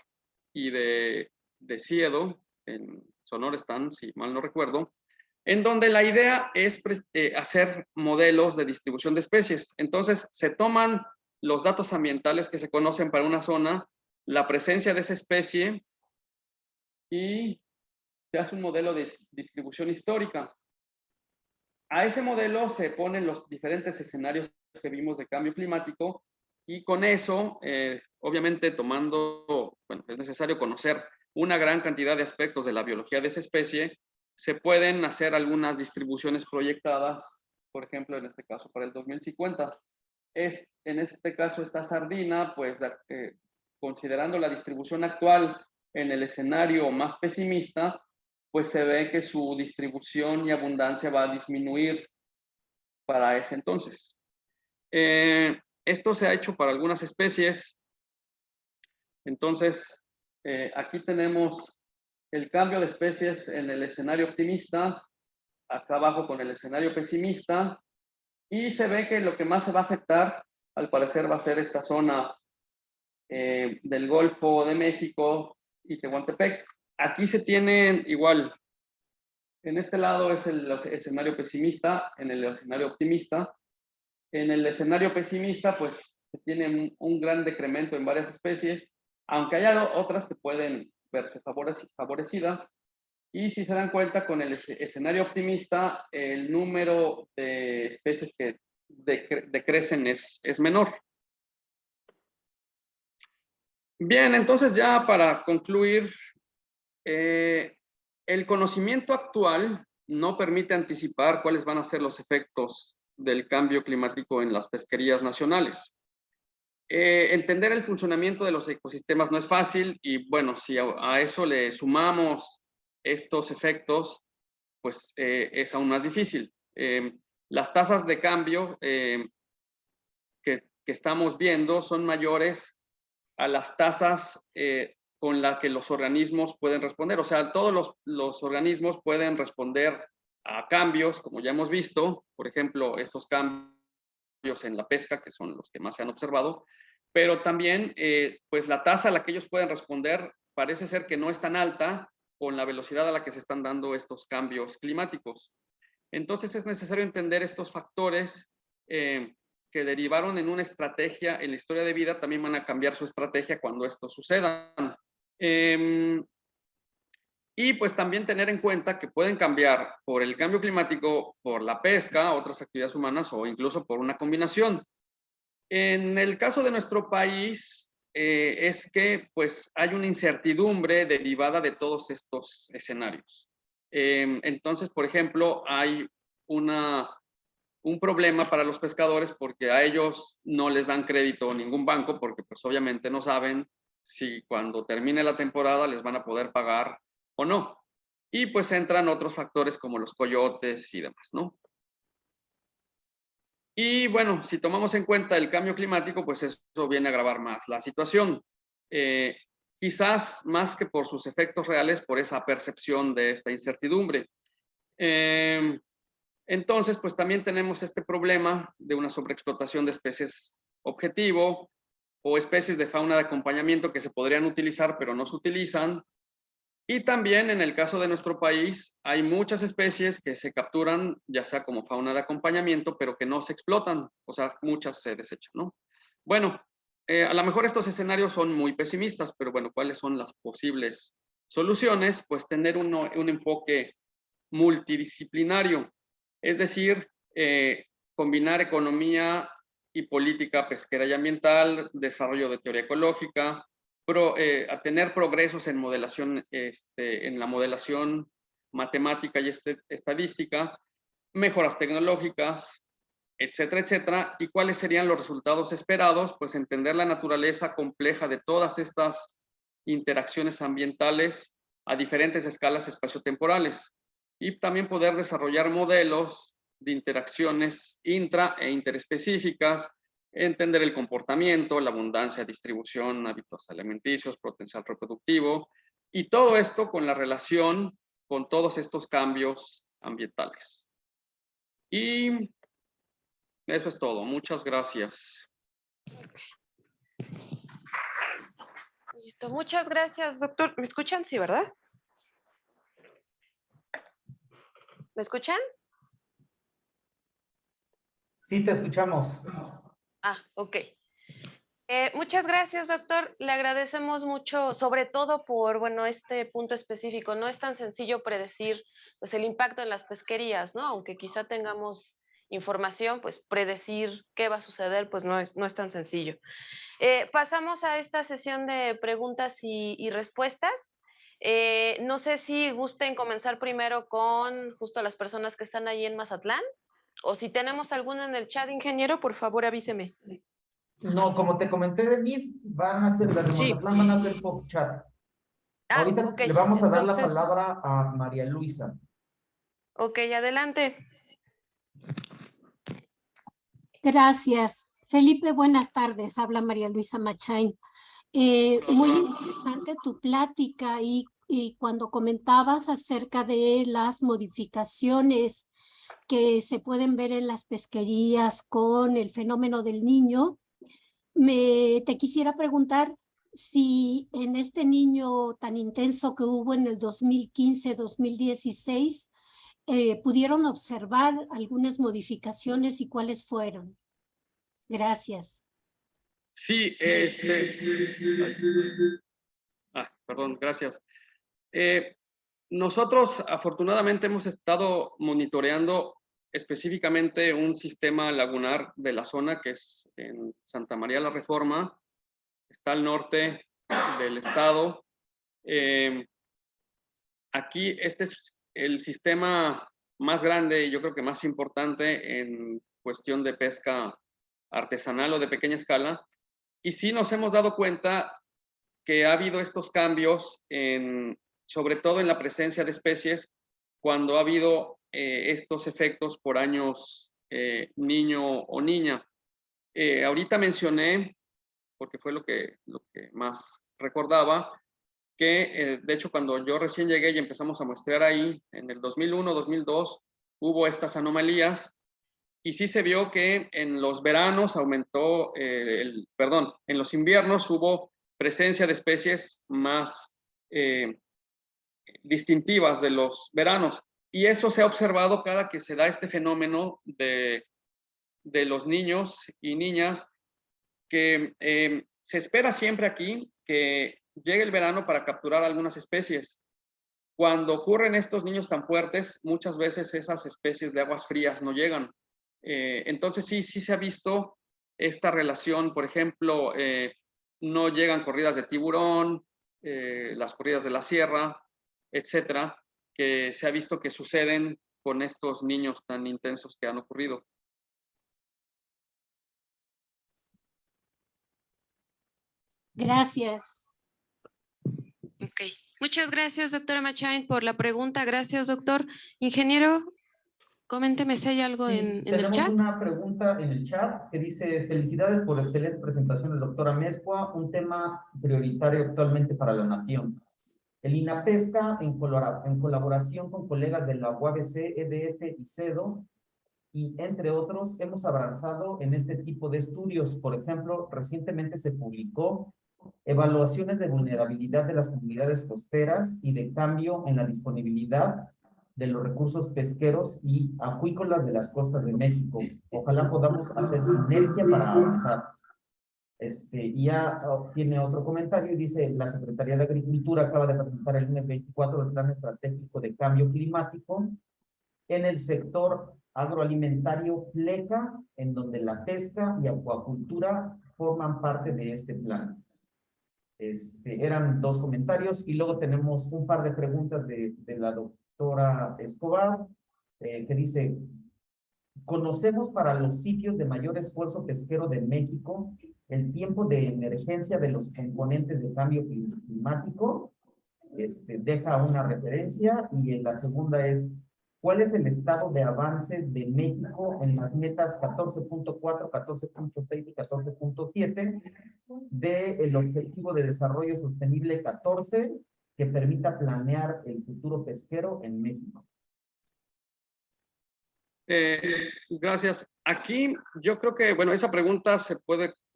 y de CIEDO, en Sonora están, si mal no recuerdo, en donde la idea es hacer modelos de distribución de especies. Entonces, se toman los datos ambientales que se conocen para una zona, la presencia de esa especie, y se hace un modelo de distribución histórica. A ese modelo se ponen los diferentes escenarios que vimos de cambio climático y con eso, obviamente tomando, bueno, es necesario conocer una gran cantidad de aspectos de la biología de esa especie, se pueden hacer algunas distribuciones proyectadas, por ejemplo, en este caso para el 2050. En este caso, esta sardina, pues considerando la distribución actual en el escenario más pesimista, pues se ve que su distribución y abundancia va a disminuir para ese entonces. Esto se ha hecho para algunas especies. Entonces, aquí tenemos el cambio de especies en el escenario optimista, acá abajo con el escenario pesimista, y se ve que lo que más se va a afectar, al parecer, va a ser esta zona del Golfo de México y Tehuantepec. Aquí se tienen igual, en este lado es el escenario pesimista, en el escenario optimista. En el escenario pesimista, pues se tiene un gran decremento en varias especies, aunque haya otras que pueden verse favorecidas. Y si se dan cuenta, con el escenario optimista, el número de especies que decrecen es menor. Bien, entonces ya para concluir, el conocimiento actual no permite anticipar cuáles van a ser los efectos del cambio climático en las pesquerías nacionales. Entender el funcionamiento de los ecosistemas no es fácil y bueno, si a eso le sumamos estos efectos, pues es aún más difícil. Las tasas de cambio que estamos viendo son mayores a las tasas con las que los organismos pueden responder. O sea, todos los organismos pueden responder a cambios, como ya hemos visto, por ejemplo, estos cambios en la pesca, que son los que más se han observado, pero también pues la tasa a la que ellos pueden responder parece ser que no es tan alta con la velocidad a la que se están dando estos cambios climáticos. Entonces es necesario entender estos factores que derivaron en una estrategia en la historia de vida, también van a cambiar su estrategia cuando esto suceda. Y pues también tener en cuenta que pueden cambiar por el cambio climático, por la pesca, otras actividades humanas o incluso por una combinación. En el caso de nuestro país, es que pues hay una incertidumbre derivada de todos estos escenarios. Entonces, por ejemplo, hay un problema para los pescadores porque a ellos no les dan crédito ningún banco porque pues obviamente no saben si cuando termine la temporada les van a poder pagar o no. Y pues entran otros factores como los coyotes y demás, ¿no? Y bueno, si tomamos en cuenta el cambio climático, pues eso viene a agravar más la situación. Quizás más que por sus efectos reales, por esa percepción de esta incertidumbre. Entonces, pues también tenemos este problema de una sobreexplotación de especies objetivo o especies de fauna de acompañamiento que se podrían utilizar, pero no se utilizan. Y también en el caso de nuestro país hay muchas especies que se capturan, ya sea como fauna de acompañamiento, pero que no se explotan, o sea, muchas se desechan, ¿no? Bueno, a lo mejor estos escenarios son muy pesimistas, pero bueno, ¿cuáles son las posibles soluciones? Pues tener un enfoque multidisciplinario, es decir, combinar economía y política pesquera y ambiental, desarrollo de teoría ecológica, a tener progresos en modelación, en la modelación matemática y estadística, mejoras tecnológicas, etcétera, etcétera. ¿Y cuáles serían los resultados esperados? Pues entender la naturaleza compleja de todas estas interacciones ambientales a diferentes escalas espaciotemporales y también poder desarrollar modelos de interacciones intra e interespecíficas, entender el comportamiento, la abundancia, distribución, hábitos alimenticios, potencial reproductivo y todo esto con la relación con todos estos cambios ambientales. Y eso es todo. Muchas gracias. Listo. Muchas gracias, doctor. ¿Me escuchan? Sí, ¿verdad? ¿Me escuchan? Sí, te escuchamos. Ah, ok. Muchas gracias, doctor. Le agradecemos mucho, sobre todo por, bueno, este punto específico. No es tan sencillo predecir, pues, el impacto en las pesquerías, ¿no? Aunque quizá tengamos información, pues, predecir qué va a suceder, pues, no es tan sencillo. Pasamos a esta sesión de preguntas y respuestas. No sé si gusten comenzar primero con justo las personas que están ahí en Mazatlán, o si tenemos alguna en el chat, ingeniero, por favor avíseme. No, como te comenté, Denise, van a ser, las de Sí. Mazatlán van a ser por chat. Ah, Ahorita ok. le vamos a dar la Entonces, palabra a María Luisa. ok, adelante. Gracias. Felipe, buenas tardes. Habla María Luisa Machain. Muy interesante tu plática y cuando comentabas acerca de las modificaciones que se pueden ver en las pesquerías con el fenómeno del Niño, te quisiera preguntar si en este Niño tan intenso que hubo en el 2015-2016, pudieron observar algunas modificaciones y cuáles fueron. Gracias. Sí, perdón, gracias. Nosotros afortunadamente hemos estado monitoreando específicamente un sistema lagunar de la zona que es en Santa María la Reforma, está al norte del estado. Aquí este es el sistema más grande y yo creo que más importante en cuestión de pesca artesanal o de pequeña escala. Y sí nos hemos dado cuenta que ha habido estos cambios, sobre todo en la presencia de especies, cuando ha habido estos efectos por años niño o niña. Ahorita mencioné, porque fue lo que más recordaba, que de hecho cuando yo recién llegué y empezamos a muestrear ahí, en el 2001, 2002, hubo estas anomalías y sí se vio que en los veranos aumentó, en los inviernos hubo presencia de especies más distintivas de los veranos. Y eso se ha observado cada que se da este fenómeno de los niños y niñas, que se espera siempre aquí que llegue el verano para capturar algunas especies. Cuando ocurren estos niños tan fuertes, muchas veces esas especies de aguas frías no llegan. Entonces sí se ha visto esta relación, por ejemplo, no llegan corridas de tiburón, las corridas de la sierra, etcétera, que se ha visto que suceden con estos niños tan intensos que han ocurrido. Gracias. Ok. Muchas gracias, doctora Machain, por la pregunta. Gracias, doctor. Ingeniero, coménteme si hay algo Sí, en el tenemos chat. una pregunta en el chat que dice: felicidades por excelente presentación, doctora Mezcua, un tema prioritario actualmente para la nación. El INAPESCA, en colaboración con colegas de la UABC, EDF y CEDO, y entre otros, hemos avanzado en este tipo de estudios. Por ejemplo, recientemente se publicó evaluaciones de vulnerabilidad de las comunidades costeras y de cambio en la disponibilidad de los recursos pesqueros y acuícolas de las costas de México. Ojalá podamos hacer sinergia para avanzar. Y ya tiene otro comentario y dice, la Secretaría de Agricultura acaba de presentar el lunes 24 el Plan Estratégico de Cambio Climático en el sector agroalimentario FLECA, en donde la pesca y acuacultura forman parte de este plan. Eran dos comentarios y luego tenemos un par de preguntas de la doctora Escobar, que dice, conocemos para los sitios de mayor esfuerzo pesquero de México el tiempo de emergencia de los componentes de cambio climático. Deja una referencia y la segunda es, ¿cuál es el estado de avance de México en las metas 14.4, 14.6 y 14.7 del Objetivo de Desarrollo Sostenible 14 que permita planear el futuro pesquero en México? Gracias. Aquí yo creo que, bueno, esa pregunta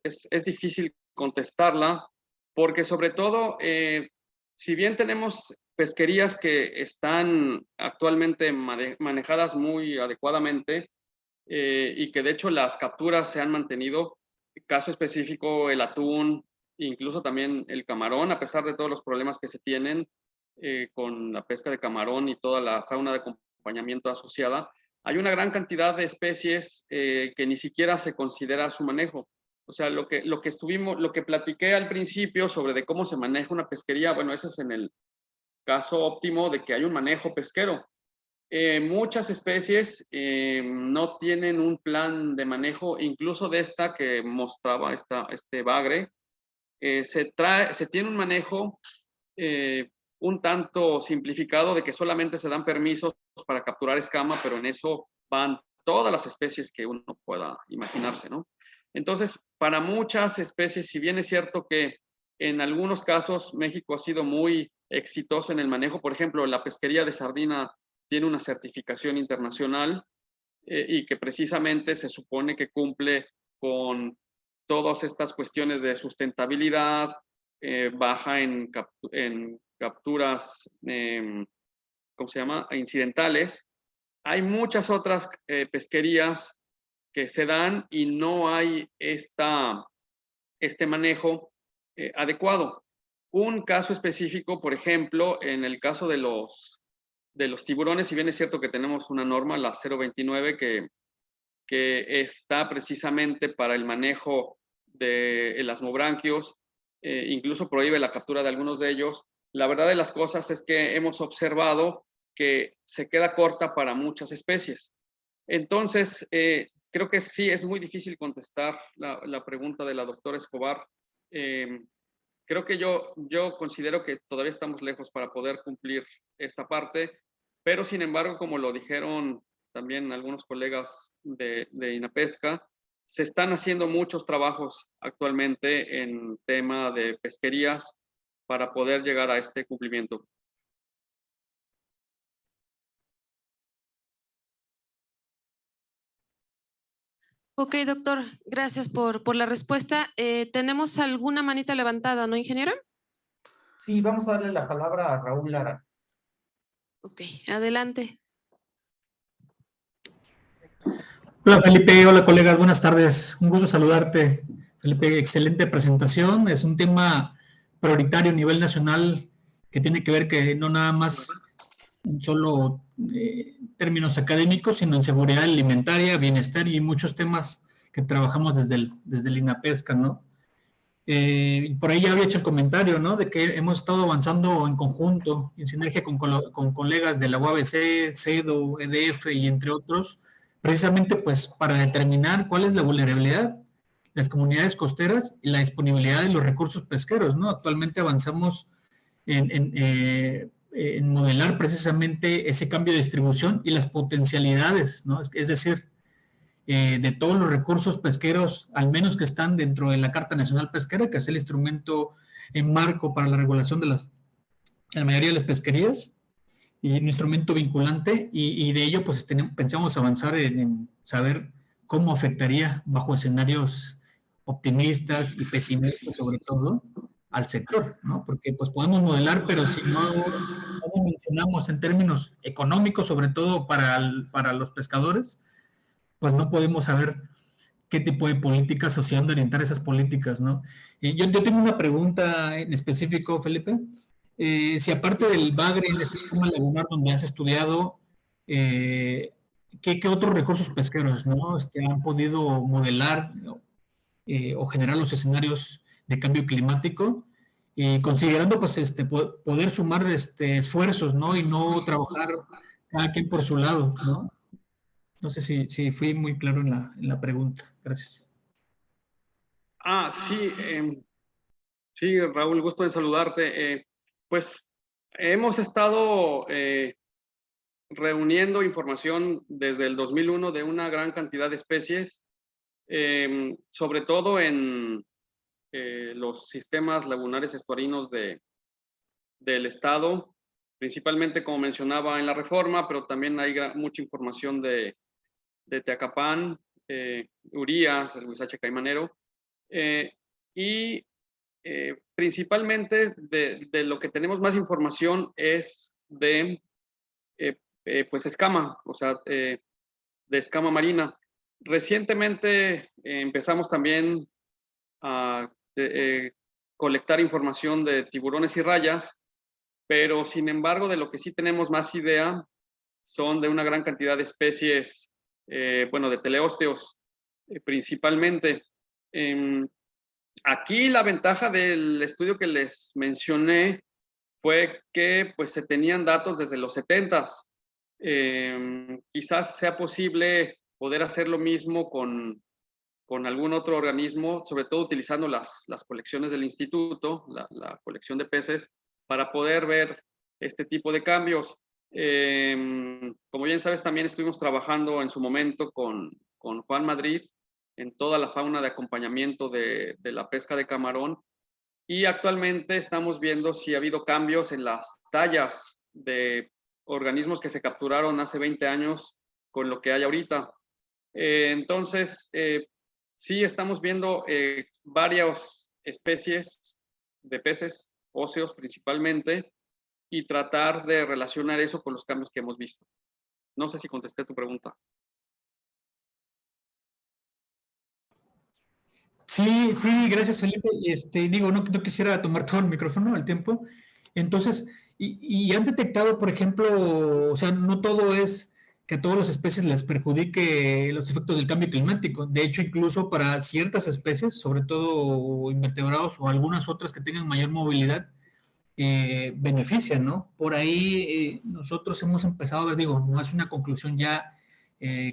es difícil contestarla porque sobre todo, si bien tenemos pesquerías que están actualmente manejadas muy adecuadamente y que de hecho las capturas se han mantenido, caso específico el atún, incluso también el camarón, a pesar de todos los problemas que se tienen con la pesca de camarón y toda la fauna de acompañamiento asociada, hay una gran cantidad de especies que ni siquiera se considera su manejo. O sea, lo que platiqué al principio sobre de cómo se maneja una pesquería, bueno, ese es en el caso óptimo de que hay un manejo pesquero. Muchas especies no tienen un plan de manejo, incluso de esta que mostraba este bagre, se tiene un manejo un tanto simplificado de que solamente se dan permisos para capturar escama, pero en eso van todas las especies que uno pueda imaginarse, ¿no? Entonces, para muchas especies, si bien es cierto que en algunos casos México ha sido muy exitoso en el manejo, por ejemplo, la pesquería de sardina tiene una certificación internacional y que precisamente se supone que cumple con todas estas cuestiones de sustentabilidad, baja en capturas, ¿cómo se llama?, incidentales. Hay muchas otras pesquerías que se dan y no hay este manejo adecuado. Un caso específico, por ejemplo, en el caso de los tiburones, si bien es cierto que tenemos una norma, la 029, que está precisamente para el manejo de elasmobranquios, incluso prohíbe la captura de algunos de ellos. La verdad de las cosas es que hemos observado que se queda corta para muchas especies. Entonces, creo que sí es muy difícil contestar la pregunta de la doctora Escobar. Creo que yo considero que todavía estamos lejos para poder cumplir esta parte, pero sin embargo, como lo dijeron también algunos colegas de INAPESCA, se están haciendo muchos trabajos actualmente en tema de pesquerías para poder llegar a este cumplimiento. Ok, doctor, gracias por la respuesta. Tenemos alguna manita levantada, ¿no, ingeniero? Sí, vamos a darle la palabra a Raúl Lara. Ok, adelante. Hola Felipe, hola colegas, buenas tardes. Un gusto saludarte. Felipe, excelente presentación. Es un tema prioritario a nivel nacional que tiene que ver que no nada más solo términos académicos, sino en seguridad alimentaria, bienestar y muchos temas que trabajamos desde el INAPESCA, ¿no? Por ahí ya había hecho el comentario, ¿no? De que hemos estado avanzando en conjunto, en sinergia con colegas de la UABC, CEDO, EDF y entre otros, precisamente pues para determinar cuál es la vulnerabilidad de las comunidades costeras y la disponibilidad de los recursos pesqueros, ¿no? Actualmente avanzamos en modelar precisamente ese cambio de distribución y las potencialidades, ¿no? Es decir, de todos los recursos pesqueros, al menos que están dentro de la Carta Nacional Pesquera, que es el instrumento en marco para la regulación de la mayoría de las pesquerías, y un instrumento vinculante, y de ello pues pensamos avanzar en saber cómo afectaría bajo escenarios optimistas y pesimistas sobre todo al sector, ¿no? Porque pues podemos modelar, pero si no mencionamos en términos económicos, sobre todo para los pescadores, pues no podemos saber qué tipo de políticas o si han de orientar esas políticas, ¿no? Yo tengo una pregunta en específico, Felipe. Si aparte del bagre en ese sistema lagunar donde has estudiado, ¿qué otros recursos pesqueros, ¿no? Han podido modelar o generar los escenarios de cambio climático, considerando pues poder sumar esfuerzos, ¿no? Y no trabajar cada quien por su lado, ¿no? No sé si fui muy claro en la pregunta. Gracias. Sí, sí, Raúl, gusto en saludarte. Pues hemos estado reuniendo información desde el 2001 de una gran cantidad de especies, sobre todo en los sistemas lagunares estuarinos del estado, principalmente como mencionaba en la reforma, pero también hay mucha información de Teacapán, Urías, el Huizache Caimanero, y principalmente de lo que tenemos más información es de pues escama, o sea, de escama marina. Recientemente empezamos también a colectar información de tiburones y rayas, pero sin embargo de lo que sí tenemos más idea son de una gran cantidad de especies, bueno, de teleósteos principalmente. Aquí la ventaja del estudio que les mencioné fue que pues se tenían datos desde los 70s. Quizás sea posible poder hacer lo mismo con algún otro organismo, sobre todo utilizando las colecciones del instituto, la colección de peces, para poder ver este tipo de cambios. Como bien sabes, también estuvimos trabajando en su momento con Juan Madrid en toda la fauna de acompañamiento de la pesca de camarón, y actualmente estamos viendo si ha habido cambios en las tallas de organismos que se capturaron hace 20 años con lo que hay ahorita. Entonces, sí estamos viendo varias especies de peces óseos principalmente, y tratar de relacionar eso con los cambios que hemos visto. No sé si contesté tu pregunta. Sí, sí, gracias, Felipe. Digo, no quisiera tomar todo el micrófono al tiempo. Entonces, y han detectado, por ejemplo, o sea, no todo es que a todas las especies les perjudique los efectos del cambio climático. De hecho, incluso para ciertas especies, sobre todo invertebrados o algunas otras que tengan mayor movilidad, benefician, ¿no? Por ahí nosotros hemos empezado a ver, digo, no es una conclusión ya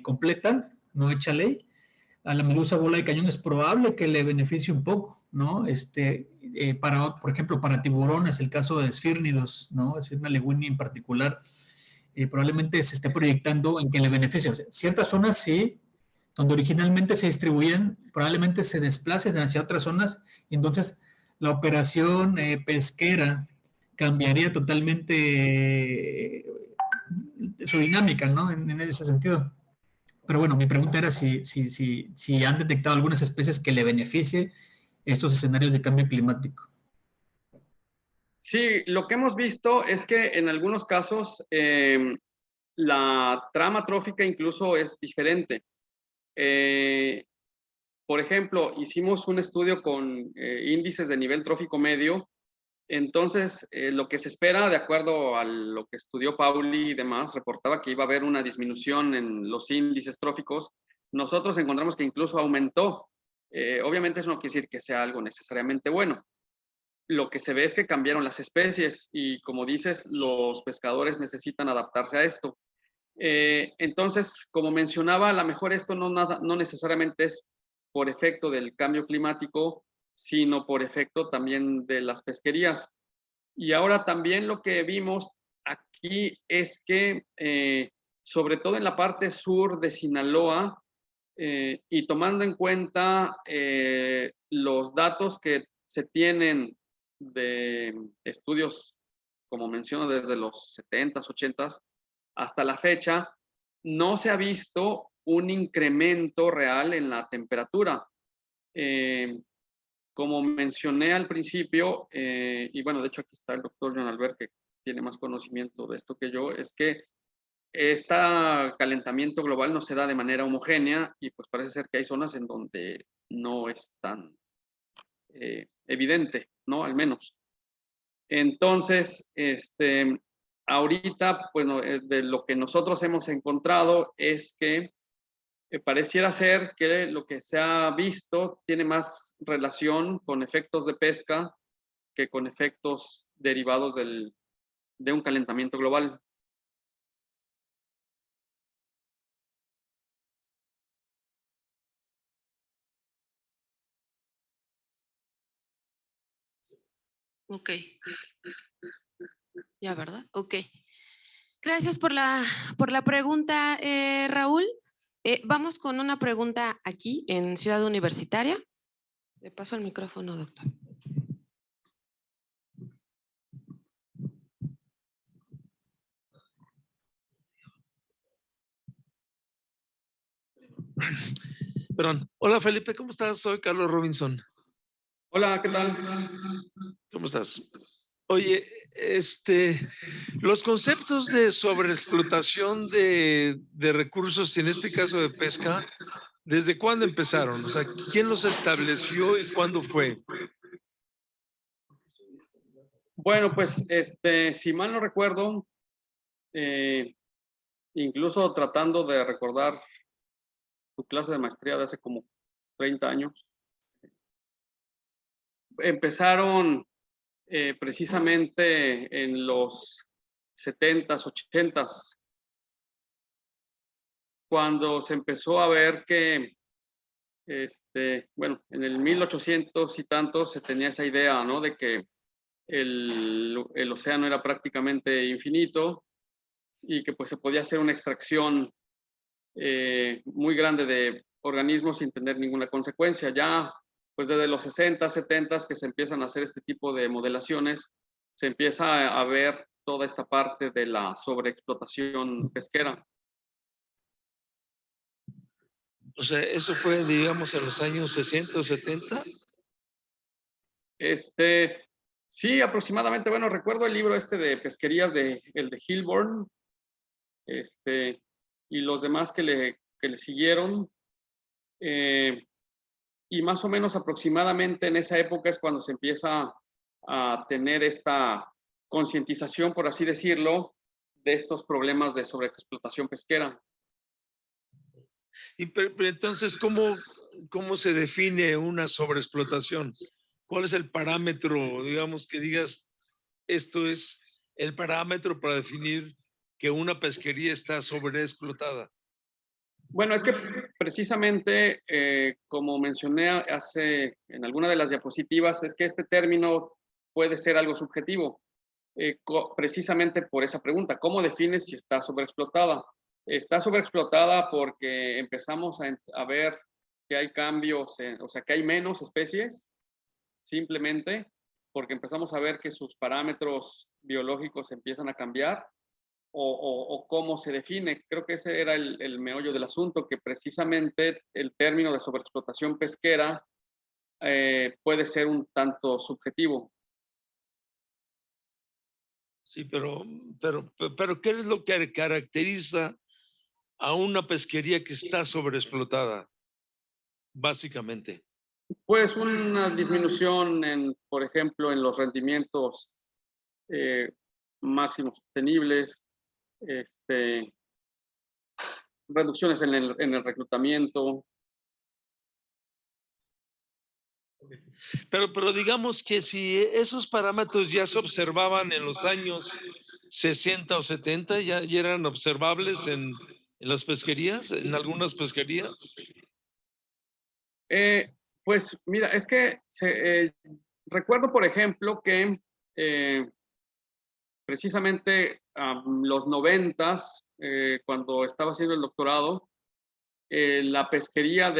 completa, no hecha ley. A la medusa bola de cañón es probable que le beneficie un poco, ¿no? Por ejemplo, para tiburones, el caso de esfírnidos, ¿no? Esfirna lewini en particular, probablemente se esté proyectando en que le beneficie. O sea, ciertas zonas sí, donde originalmente se distribuían, probablemente se desplacen hacia otras zonas, y entonces la operación pesquera cambiaría totalmente su dinámica, ¿no? En ese sentido. Pero bueno, mi pregunta era si han detectado algunas especies que le beneficie estos escenarios de cambio climático. Sí, lo que hemos visto es que en algunos casos la trama trófica incluso es diferente. Por ejemplo, hicimos un estudio con índices de nivel trófico medio. Entonces, lo que se espera, de acuerdo a lo que estudió Pauli y demás, reportaba que iba a haber una disminución en los índices tróficos. Nosotros encontramos que incluso aumentó. Obviamente eso no quiere decir que sea algo necesariamente bueno. Lo que se ve es que cambiaron las especies y, como dices, los pescadores necesitan adaptarse a esto. Entonces, como mencionaba, a lo mejor esto no necesariamente es por efecto del cambio climático, sino por efecto también de las pesquerías. Y ahora también lo que vimos aquí es que, sobre todo en la parte sur de Sinaloa, y tomando en cuenta los datos que se tienen de estudios, como menciono, desde los 70s, 80s, hasta la fecha, no se ha visto un incremento real en la temperatura. como mencioné al principio, y bueno, de hecho aquí está el doctor John Albert, que tiene más conocimiento de esto que yo, es que este calentamiento global no se da de manera homogénea y pues parece ser que hay zonas en donde no es tan evidente, ¿no? Al menos. Entonces, ahorita, bueno, de lo que nosotros hemos encontrado es que pareciera ser que lo que se ha visto tiene más relación con efectos de pesca que con efectos derivados de un calentamiento global. Ok. Ya, ¿verdad? Ok. Gracias por la pregunta, Raúl. Vamos con una pregunta aquí en Ciudad Universitaria. Le paso el micrófono, doctor. Perdón. Hola Felipe, ¿cómo estás? Soy Carlos Robinson. Hola, ¿qué tal? ¿Cómo estás? Oye, los conceptos de sobreexplotación de recursos, en este caso de pesca, ¿desde cuándo empezaron? O sea, ¿quién los estableció y cuándo fue? Bueno, pues, si mal no recuerdo, incluso tratando de recordar tu clase de maestría de hace como 30 años, empezaron precisamente en los 70s, 80s, cuando se empezó a ver que, bueno, en el 1800 y tantos se tenía esa idea, ¿no? De que el océano era prácticamente infinito y que pues se podía hacer una extracción muy grande de organismos sin tener ninguna consecuencia. Ya pues desde los 60, 70 que se empiezan a hacer este tipo de modelaciones, se empieza a ver toda esta parte de la sobreexplotación pesquera. O sea, ¿eso fue, digamos, en los años 60 o 70? Sí, aproximadamente, bueno, recuerdo el libro de pesquerías el de Hilborn, y los demás que le siguieron, y más o menos aproximadamente en esa época es cuando se empieza a tener esta concientización, por así decirlo, de estos problemas de sobreexplotación pesquera. Pero entonces, ¿cómo se define una sobreexplotación? ¿Cuál es el parámetro, digamos, que digas, esto es el parámetro para definir que una pesquería está sobreexplotada? Bueno, es que precisamente, como mencioné en alguna de las diapositivas, es que este término puede ser algo subjetivo, precisamente por esa pregunta, ¿cómo defines si está sobreexplotada? Está sobreexplotada porque empezamos a ver que hay cambios, o sea, que hay menos especies, simplemente porque empezamos a ver que sus parámetros biológicos empiezan a cambiar, o cómo se define. Creo que ese era el meollo del asunto, que precisamente el término de sobreexplotación pesquera puede ser un tanto subjetivo. Sí, pero ¿qué es lo que caracteriza a una pesquería que está sobreexplotada, básicamente? Pues una disminución, por ejemplo, en los rendimientos máximos sostenibles, reducciones en el reclutamiento. Pero digamos que si esos parámetros ya se observaban en los años 60 o 70, ya eran observables en las pesquerías, en algunas pesquerías. Pues mira, es que recuerdo, por ejemplo, que precisamente los 90s, cuando estaba haciendo el doctorado, la pesquería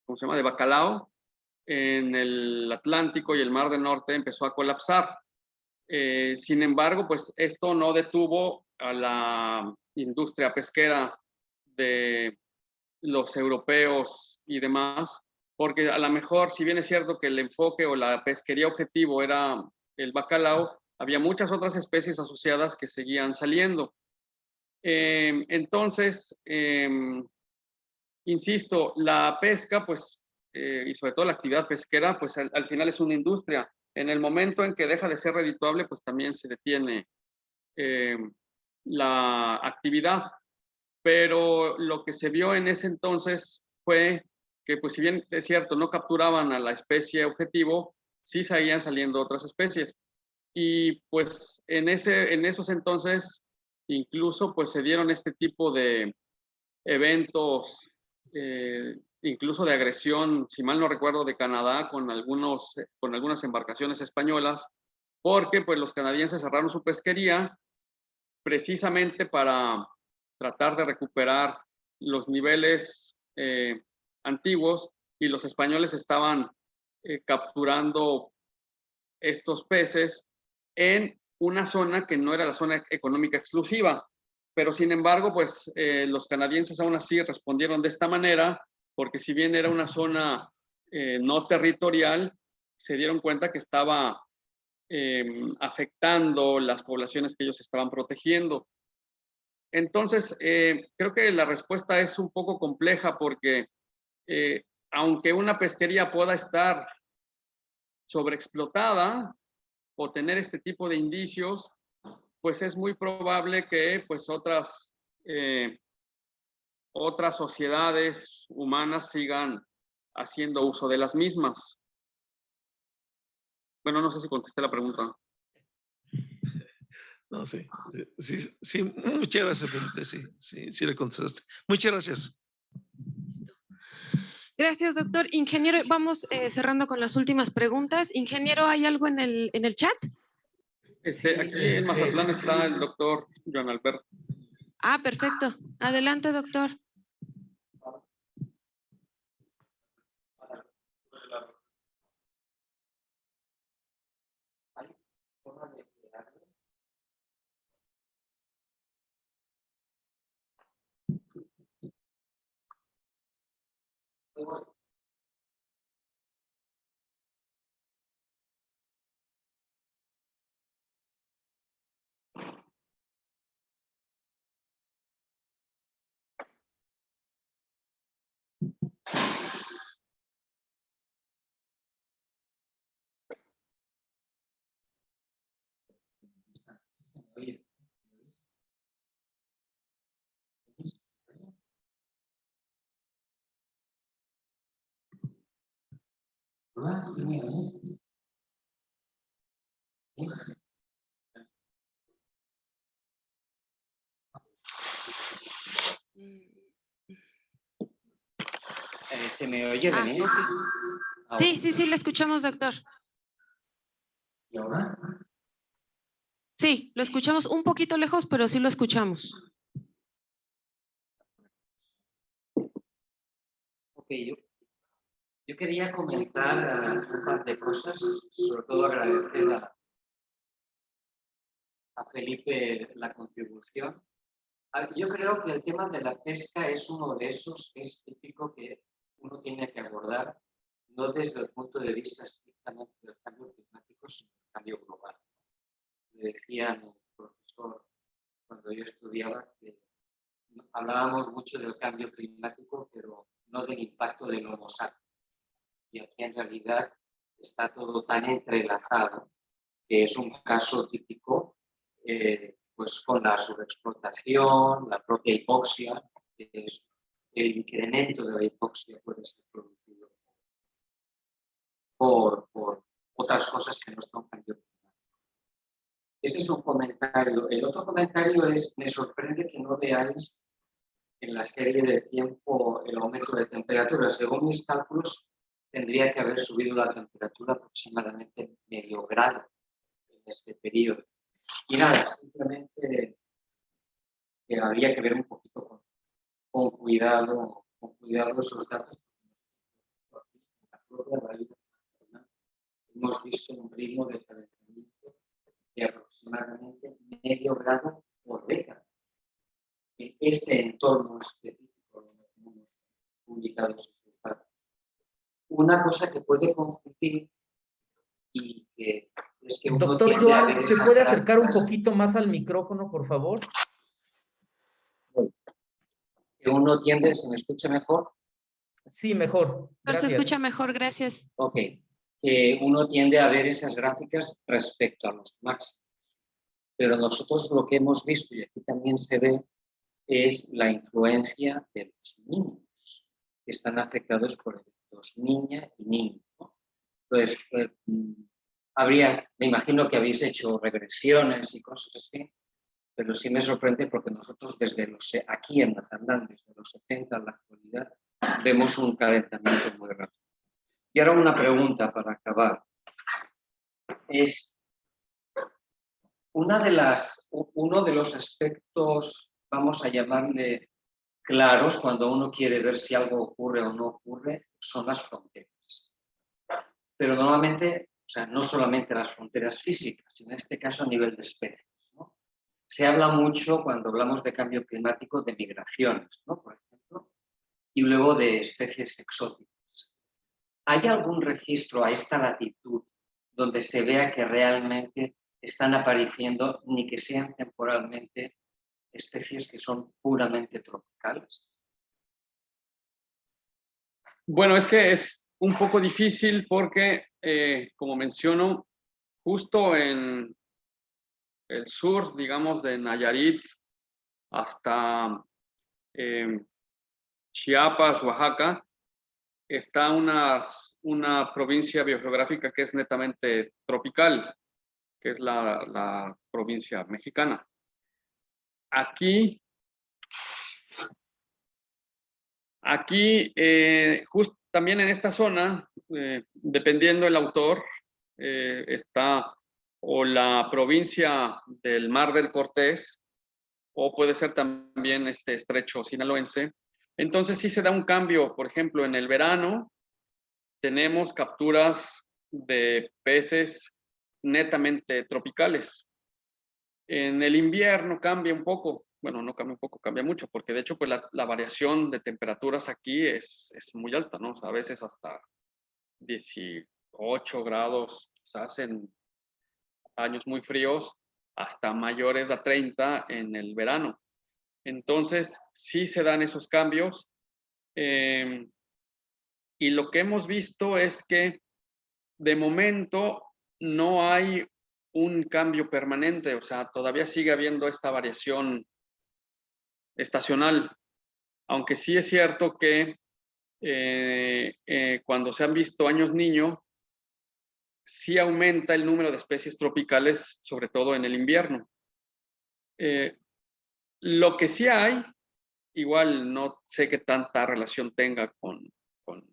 ¿cómo se llama?, de bacalao en el Atlántico y el Mar del Norte empezó a colapsar. Sin embargo, pues esto no detuvo a la industria pesquera de los europeos y demás porque a lo mejor, si bien es cierto que el enfoque o la pesquería objetivo era el bacalao, había muchas otras especies asociadas que seguían saliendo. Entonces, insisto, la pesca, pues, y sobre todo la actividad pesquera, pues al final es una industria. En el momento en que deja de ser redituable, pues también se detiene la actividad. Pero lo que se vio en ese entonces fue que, pues si bien es cierto, no capturaban a la especie objetivo, sí seguían saliendo otras especies. Y pues en esos entonces, incluso pues se dieron este tipo de eventos, incluso de agresión, si mal no recuerdo, de Canadá con algunas embarcaciones españolas, porque pues los canadienses cerraron su pesquería precisamente para tratar de recuperar los niveles antiguos, y los españoles estaban capturando estos peces en una zona que no era la zona económica exclusiva. Pero sin embargo, pues los canadienses aún así respondieron de esta manera, porque si bien era una zona no territorial, se dieron cuenta que estaba afectando las poblaciones que ellos estaban protegiendo. Entonces, creo que la respuesta es un poco compleja porque aunque una pesquería pueda estar sobreexplotada o tener este tipo de indicios, pues es muy probable que pues otras sociedades humanas sigan haciendo uso de las mismas. Bueno, no sé si contesté la pregunta. No, sí, muchas gracias, Felipe, sí le contestaste. Muchas gracias. Gracias, doctor. Ingeniero, vamos cerrando con las últimas preguntas. Ingeniero, ¿hay algo en el chat? Aquí en Mazatlán está el doctor Joan Alberto. Ah, perfecto. Adelante, doctor. ¿Se me oye bien? Sí, le escuchamos, doctor. ¿Y ahora? Sí, lo escuchamos un poquito lejos, pero sí lo escuchamos. Ok, yo quería comentar un par de cosas, sobre todo agradecer a Felipe la contribución. Yo creo que el tema de la pesca es uno de esos que es típico que uno tiene que abordar, no desde el punto de vista estrictamente del cambio climático, sino del cambio global. Me decía mi profesor cuando yo estudiaba que hablábamos mucho del cambio climático, pero no del impacto del Homo sapiens. Y aquí en realidad está todo tan entrelazado que es un caso típico pues con la sobreexplotación, la propia hipoxia, que es el incremento de la hipoxia puede ser producido por otras cosas que no son cambio climático. Ese es un comentario. El otro comentario es, me sorprende que no veáis en la serie de tiempo el aumento de temperatura. Según mis cálculos, tendría que haber subido la temperatura aproximadamente medio grado en este periodo. Y nada, simplemente que habría que ver un poquito con cuidado esos datos. En la propia bahía hemos visto un ritmo de calentamiento de aproximadamente medio grado por década. En ese entorno específico donde tenemos publicados esos datos. una cosa que puede confundir y que es que uno Doctor tiende a ver Joan, ¿se esas puede acercar un gráficas, poquito más al micrófono, por favor? que uno tiende, ¿se me escucha mejor? Sí, mejor. Doctor, se Gracias. escucha mejor, gracias. Ok, que uno tiende a ver esas gráficas respecto a los máximos. Pero nosotros lo que hemos visto, y aquí también se ve, es la influencia de los niños que están afectados por eventos niña y niño, ¿no? Entonces, me imagino que habéis hecho regresiones y cosas así, pero sí me sorprende porque nosotros aquí en Mazandán, desde los 70 a la actualidad, vemos un calentamiento muy rápido. Y ahora una pregunta para acabar. Es uno de los aspectos, vamos a llamarle claros, cuando uno quiere ver si algo ocurre o no ocurre, son las fronteras. Pero normalmente, o sea, no solamente las fronteras físicas, sino en este caso a nivel de especies, ¿no? Se habla mucho cuando hablamos de cambio climático de migraciones, ¿no? Por ejemplo, y luego de especies exóticas. ¿Hay algún registro a esta latitud donde se vea que realmente están apareciendo, ni que sean temporalmente, especies que son puramente tropicales? Bueno, es que es un poco difícil porque, como menciono, justo en el sur, digamos, de Nayarit hasta Chiapas, Oaxaca, está una provincia biogeográfica que es netamente tropical, que es la provincia mexicana. Aquí, justo también en esta zona, dependiendo del autor, está o la provincia del Mar del Cortés, o puede ser también este estrecho sinaloense. Entonces sí se da un cambio. Por ejemplo, en el verano tenemos capturas de peces netamente tropicales. En el invierno cambia un poco. Bueno, no cambia un poco, cambia mucho, porque de hecho pues la variación de temperaturas aquí es muy alta, ¿no? O sea, a veces hasta 18 grados, quizás en años muy fríos, hasta mayores a 30 en el verano. Entonces, sí se dan esos cambios. Y lo que hemos visto es que de momento no hay un cambio permanente, o sea, todavía sigue habiendo esta variación estacional, aunque sí es cierto que cuando se han visto años niño, sí aumenta el número de especies tropicales, sobre todo en el invierno. Lo que sí hay, igual no sé qué tanta relación tenga con el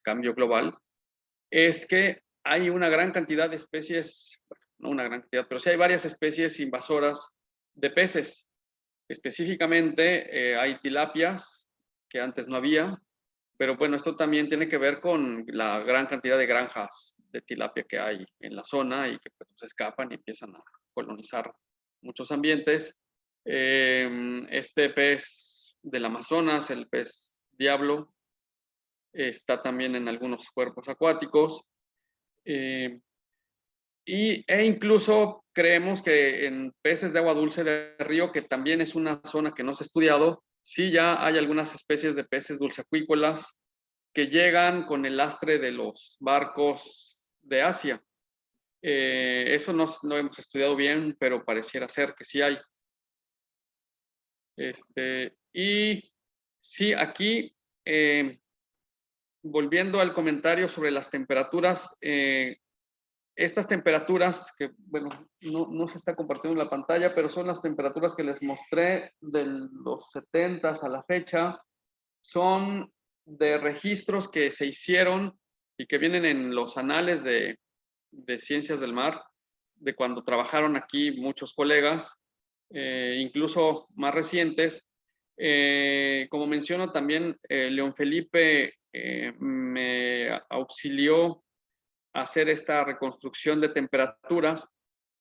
cambio global, es que hay una gran cantidad de especies, bueno, no una gran cantidad, pero sí hay varias especies invasoras de peces. Específicamente hay tilapias, que antes no había, pero bueno, esto también tiene que ver con la gran cantidad de granjas de tilapia que hay en la zona y que pues, se escapan y empiezan a colonizar muchos ambientes. Este pez del Amazonas, el pez diablo, está también en algunos cuerpos acuáticos. E incluso creemos que en peces de agua dulce de río, que también es una zona que no se ha estudiado, sí ya hay algunas especies de peces dulceacuícolas que llegan con el lastre de los barcos de Asia. Eso no lo hemos estudiado bien, pero pareciera ser que sí hay. Y sí, aquí, volviendo al comentario sobre las temperaturas, estas temperaturas que, bueno, no se está compartiendo en la pantalla, pero son las temperaturas que les mostré de los 70s a la fecha, son de registros que se hicieron y que vienen en los anales de ciencias del mar, de cuando trabajaron aquí muchos colegas, incluso más recientes. Como menciono también, León Felipe me auxilió a hacer esta reconstrucción de temperaturas,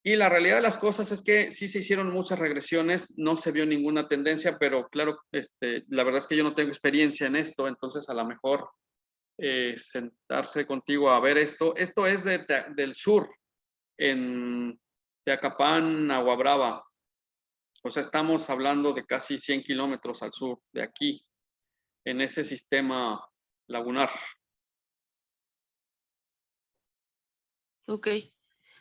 y la realidad de las cosas es que sí se hicieron muchas regresiones, no se vio ninguna tendencia, pero claro, la verdad es que yo no tengo experiencia en esto, entonces a lo mejor sentarse contigo a ver esto. Esto es del sur, en Teacapán, Agua Brava. O sea, estamos hablando de casi 100 kilómetros al sur de aquí, en ese sistema lagunar. Ok.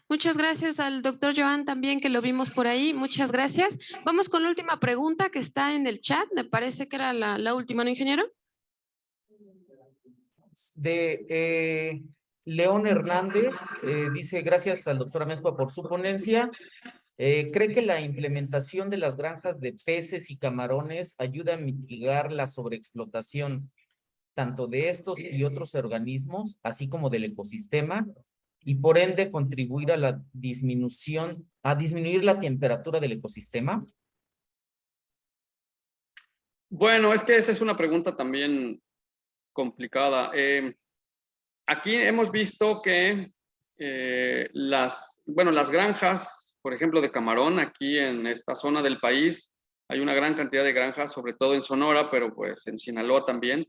Muchas gracias al doctor Joan también, que lo vimos por ahí. Muchas gracias. Vamos con la última pregunta que está en el chat. Me parece que era la última, ¿no, ingeniero? De León Hernández, dice, gracias al doctor Amezcua por su ponencia. ¿Cree que la implementación de las granjas de peces y camarones ayuda a mitigar la sobreexplotación tanto de estos y otros organismos, así como del ecosistema, y por ende contribuir a la disminuir la temperatura del ecosistema? Bueno, es que esa es una pregunta también complicada. Aquí hemos visto que las granjas, por ejemplo, de camarón, aquí en esta zona del país, hay una gran cantidad de granjas, sobre todo en Sonora, pero pues en Sinaloa también,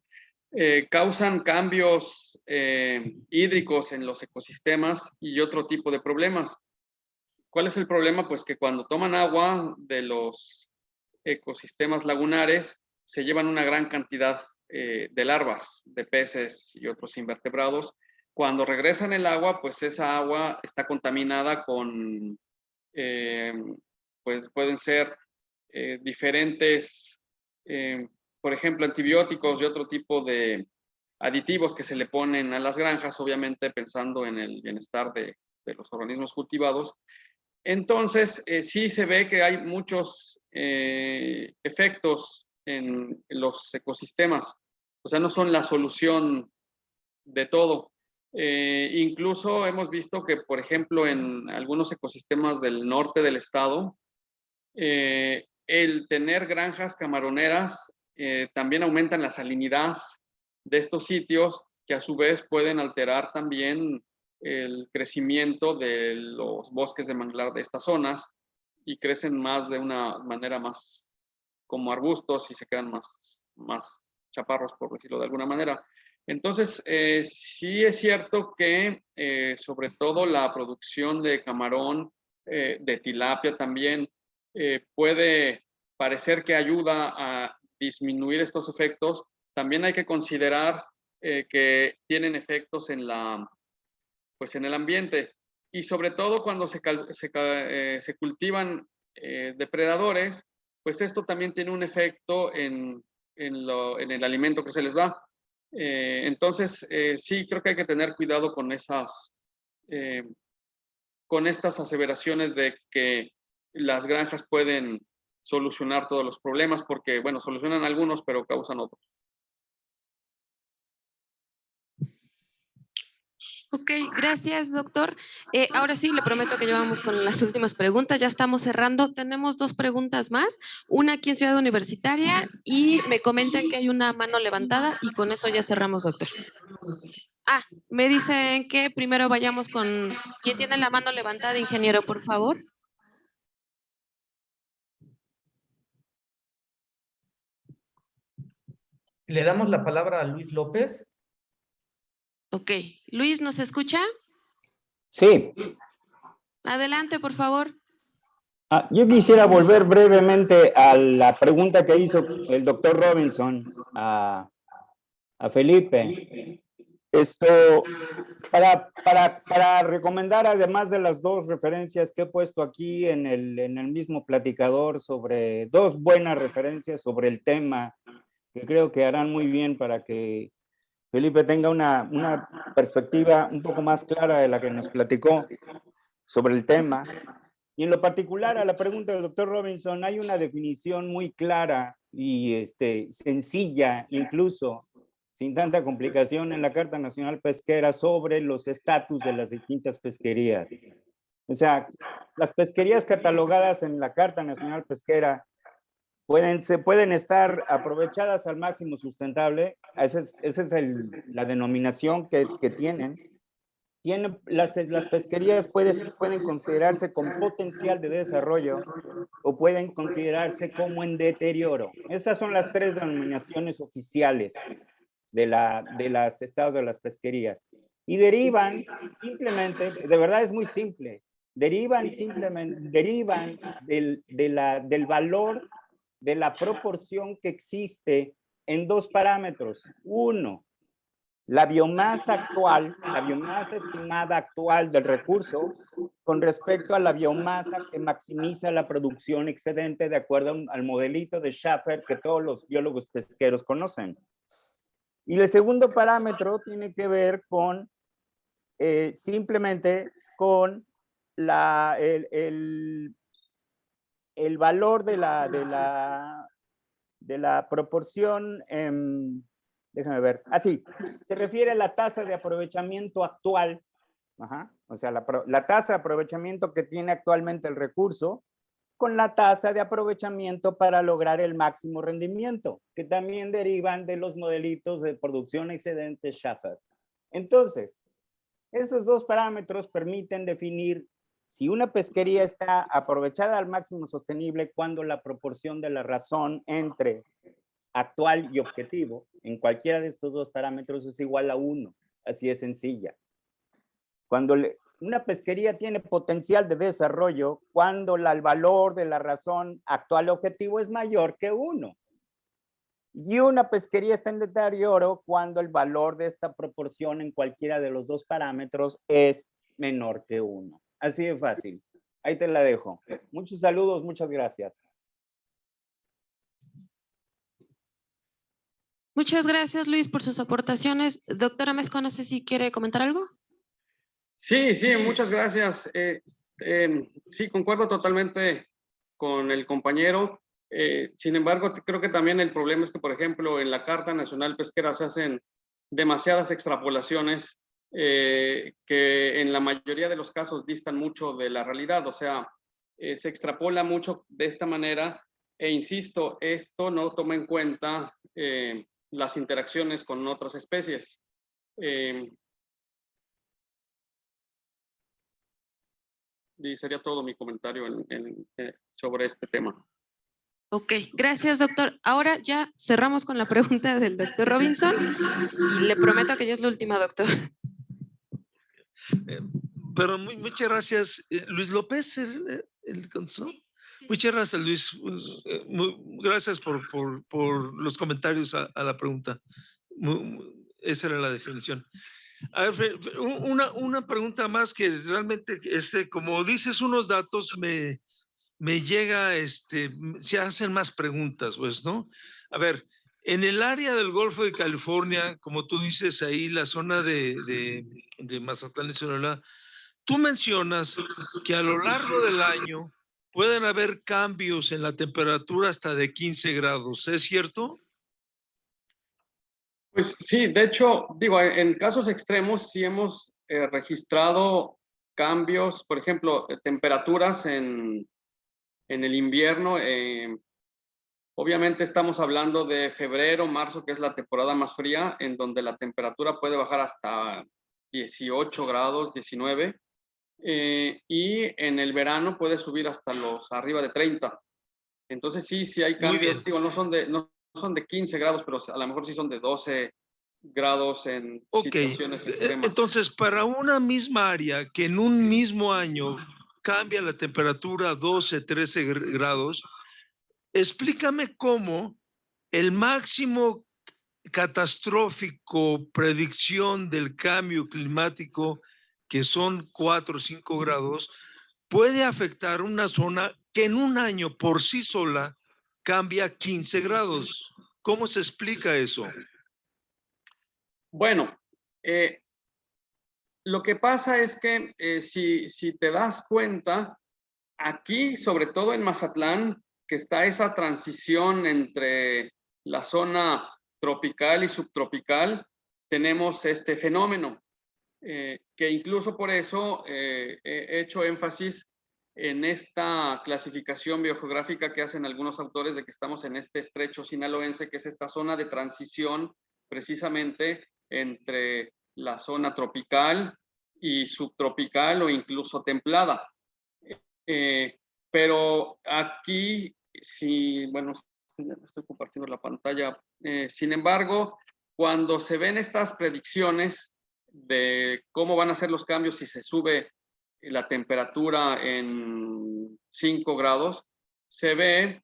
causan cambios hídricos en los ecosistemas y otro tipo de problemas. ¿Cuál es el problema? Pues que cuando toman agua de los ecosistemas lagunares, se llevan una gran cantidad de larvas, de peces y otros invertebrados. Cuando regresan el agua, pues esa agua está contaminada con, pues pueden ser diferentes, por ejemplo, antibióticos y otro tipo de aditivos que se le ponen a las granjas, obviamente pensando en el bienestar de los organismos cultivados. Entonces, sí se ve que hay muchos efectos en los ecosistemas. O sea, no son la solución de todo. Incluso hemos visto que, por ejemplo, en algunos ecosistemas del norte del estado, el tener granjas camaroneras también aumentan la salinidad de estos sitios, que a su vez pueden alterar también el crecimiento de los bosques de manglar de estas zonas, y crecen más de una manera más como arbustos y se quedan más chaparros, por decirlo de alguna manera. Entonces, sí es cierto que sobre todo la producción de camarón, de tilapia también, puede parecer que ayuda a disminuir estos efectos. También hay que considerar que tienen efectos en el ambiente, y sobre todo cuando se cultivan depredadores, pues esto también tiene un efecto en el alimento que se les da. Entonces, sí, creo que hay que tener cuidado con estas aseveraciones de que las granjas pueden solucionar todos los problemas, porque, bueno, solucionan algunos, pero causan otros. Ok, gracias, doctor. Ahora sí, le prometo que llevamos con las últimas preguntas. Ya estamos cerrando. Tenemos 2 preguntas más. Una aquí en Ciudad Universitaria y me comentan que hay una mano levantada y con eso ya cerramos, doctor. Me dicen que primero vayamos con quien tiene la mano levantada, ingeniero, por favor. Le damos la palabra a Luis López. Ok. Luis, ¿nos escucha? Sí. Adelante, por favor. Yo quisiera volver brevemente a la pregunta que hizo el doctor Robinson a Felipe. Esto, para recomendar, además de las 2 referencias que he puesto aquí en el mismo platicador, sobre 2 buenas referencias sobre el tema, que creo que harán muy bien para que Felipe tenga una perspectiva un poco más clara de la que nos platicó sobre el tema. Y en lo particular, a la pregunta del doctor Robinson, hay una definición muy clara y sencilla, incluso sin tanta complicación, en la Carta Nacional Pesquera sobre los estatus de las distintas pesquerías. O sea, las pesquerías catalogadas en la Carta Nacional Pesquera pueden estar aprovechadas al máximo sustentable. Esa es la denominación que tienen. Las pesquerías pueden considerarse con potencial de desarrollo o pueden considerarse como en deterioro. Esas son las 3 denominaciones oficiales. de los estados de las pesquerías. Y derivan simplemente, de verdad es muy simple, derivan del valor de la proporción que existe en dos parámetros. Uno, la biomasa estimada actual del recurso con respecto a la biomasa que maximiza la producción excedente de acuerdo al modelito de Schaffer que todos los biólogos pesqueros conocen. Y el segundo parámetro tiene que ver con simplemente con el valor de la proporción, déjame ver, así, se refiere a la tasa de aprovechamiento actual, o sea, la tasa de aprovechamiento que tiene actualmente el recurso con la tasa de aprovechamiento para lograr el máximo rendimiento, que también derivan de los modelitos de producción excedente Schaffer. Entonces, esos dos parámetros permiten definir si una pesquería está aprovechada al máximo sostenible cuando la proporción de la razón entre actual y objetivo en cualquiera de estos dos parámetros es igual a 1. Así es sencilla. Cuando una pesquería tiene potencial de desarrollo, cuando el valor de la razón actual objetivo es mayor que 1. Y una pesquería está en deterioro cuando el valor de esta proporción en cualquiera de los dos parámetros es menor que 1. Así de fácil. Ahí te la dejo. Muchos saludos, muchas gracias. Muchas gracias, Luis, por sus aportaciones. Doctora Mezcua, no sé si quiere comentar algo. Sí, muchas gracias. Sí, concuerdo totalmente con el compañero. Sin embargo, creo que también el problema es que, por ejemplo, en la Carta Nacional Pesquera se hacen demasiadas extrapolaciones que en la mayoría de los casos distan mucho de la realidad. O sea, se extrapola mucho de esta manera e insisto, esto no toma en cuenta las interacciones con otras especies. Y sería todo mi comentario sobre este tema. Ok, gracias, doctor. Ahora ya cerramos con la pregunta del doctor Robinson y le prometo que ya es la última, doctor. Pero muchas gracias. Luis López, el consultor. Muchas gracias, Luis. Gracias por los comentarios a la pregunta. Esa era la definición. A ver, una pregunta más que realmente, como dices unos datos, me llega, se hacen más preguntas, pues, ¿no? A ver, en el área del Golfo de California, como tú dices ahí, la zona de Mazatlán y Sonora, tú mencionas que a lo largo del año pueden haber cambios en la temperatura hasta de 15 grados, ¿es cierto? Pues sí, de hecho, digo, en casos extremos sí hemos registrado cambios, por ejemplo, temperaturas en el invierno. Obviamente estamos hablando de febrero, marzo, que es la temporada más fría, en donde la temperatura puede bajar hasta 18 grados, 19. Y en el verano puede subir hasta los arriba de 30. Entonces sí hay cambios. Digo, no son de 15 grados, pero a lo mejor sí son de 12 grados en situaciones extremas. Entonces, para una misma área que en un mismo año cambia la temperatura a 12, 13 grados, explícame cómo el máximo catastrófico predicción del cambio climático, que son 4 o 5 grados, puede afectar una zona que en un año por sí sola cambia 15 grados. ¿Cómo se explica eso? Bueno, lo que pasa es que si te das cuenta, aquí, sobre todo en Mazatlán, que está esa transición entre la zona tropical y subtropical, tenemos este fenómeno, que incluso por eso he hecho énfasis en esta clasificación biogeográfica que hacen algunos autores de que estamos en este estrecho sinaloense, que es esta zona de transición precisamente entre la zona tropical y subtropical o incluso templada. Pero aquí, bueno, estoy compartiendo la pantalla. Sin embargo, cuando se ven estas predicciones de cómo van a ser los cambios si se sube la temperatura en 5 grados, se ve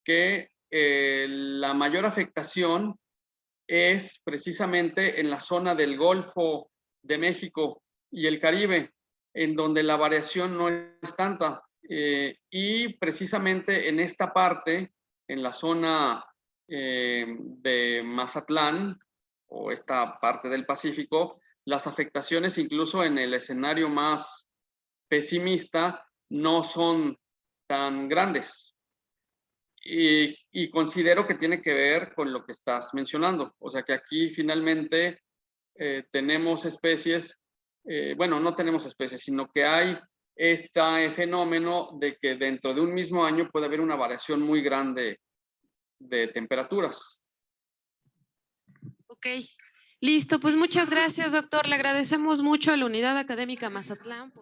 que la mayor afectación es precisamente en la zona del Golfo de México y el Caribe, en donde la variación no es tanta. Y precisamente en esta parte, en la zona de Mazatlán, o esta parte del Pacífico, las afectaciones incluso en el escenario más pesimista no son tan grandes. Y considero que tiene que ver con lo que estás mencionando. O sea que aquí finalmente tenemos especies, bueno, no tenemos especies, sino que hay este fenómeno de que dentro de un mismo año puede haber una variación muy grande de temperaturas. Ok, listo. Pues muchas gracias, doctor. Le agradecemos mucho a la Unidad Académica Mazatlán por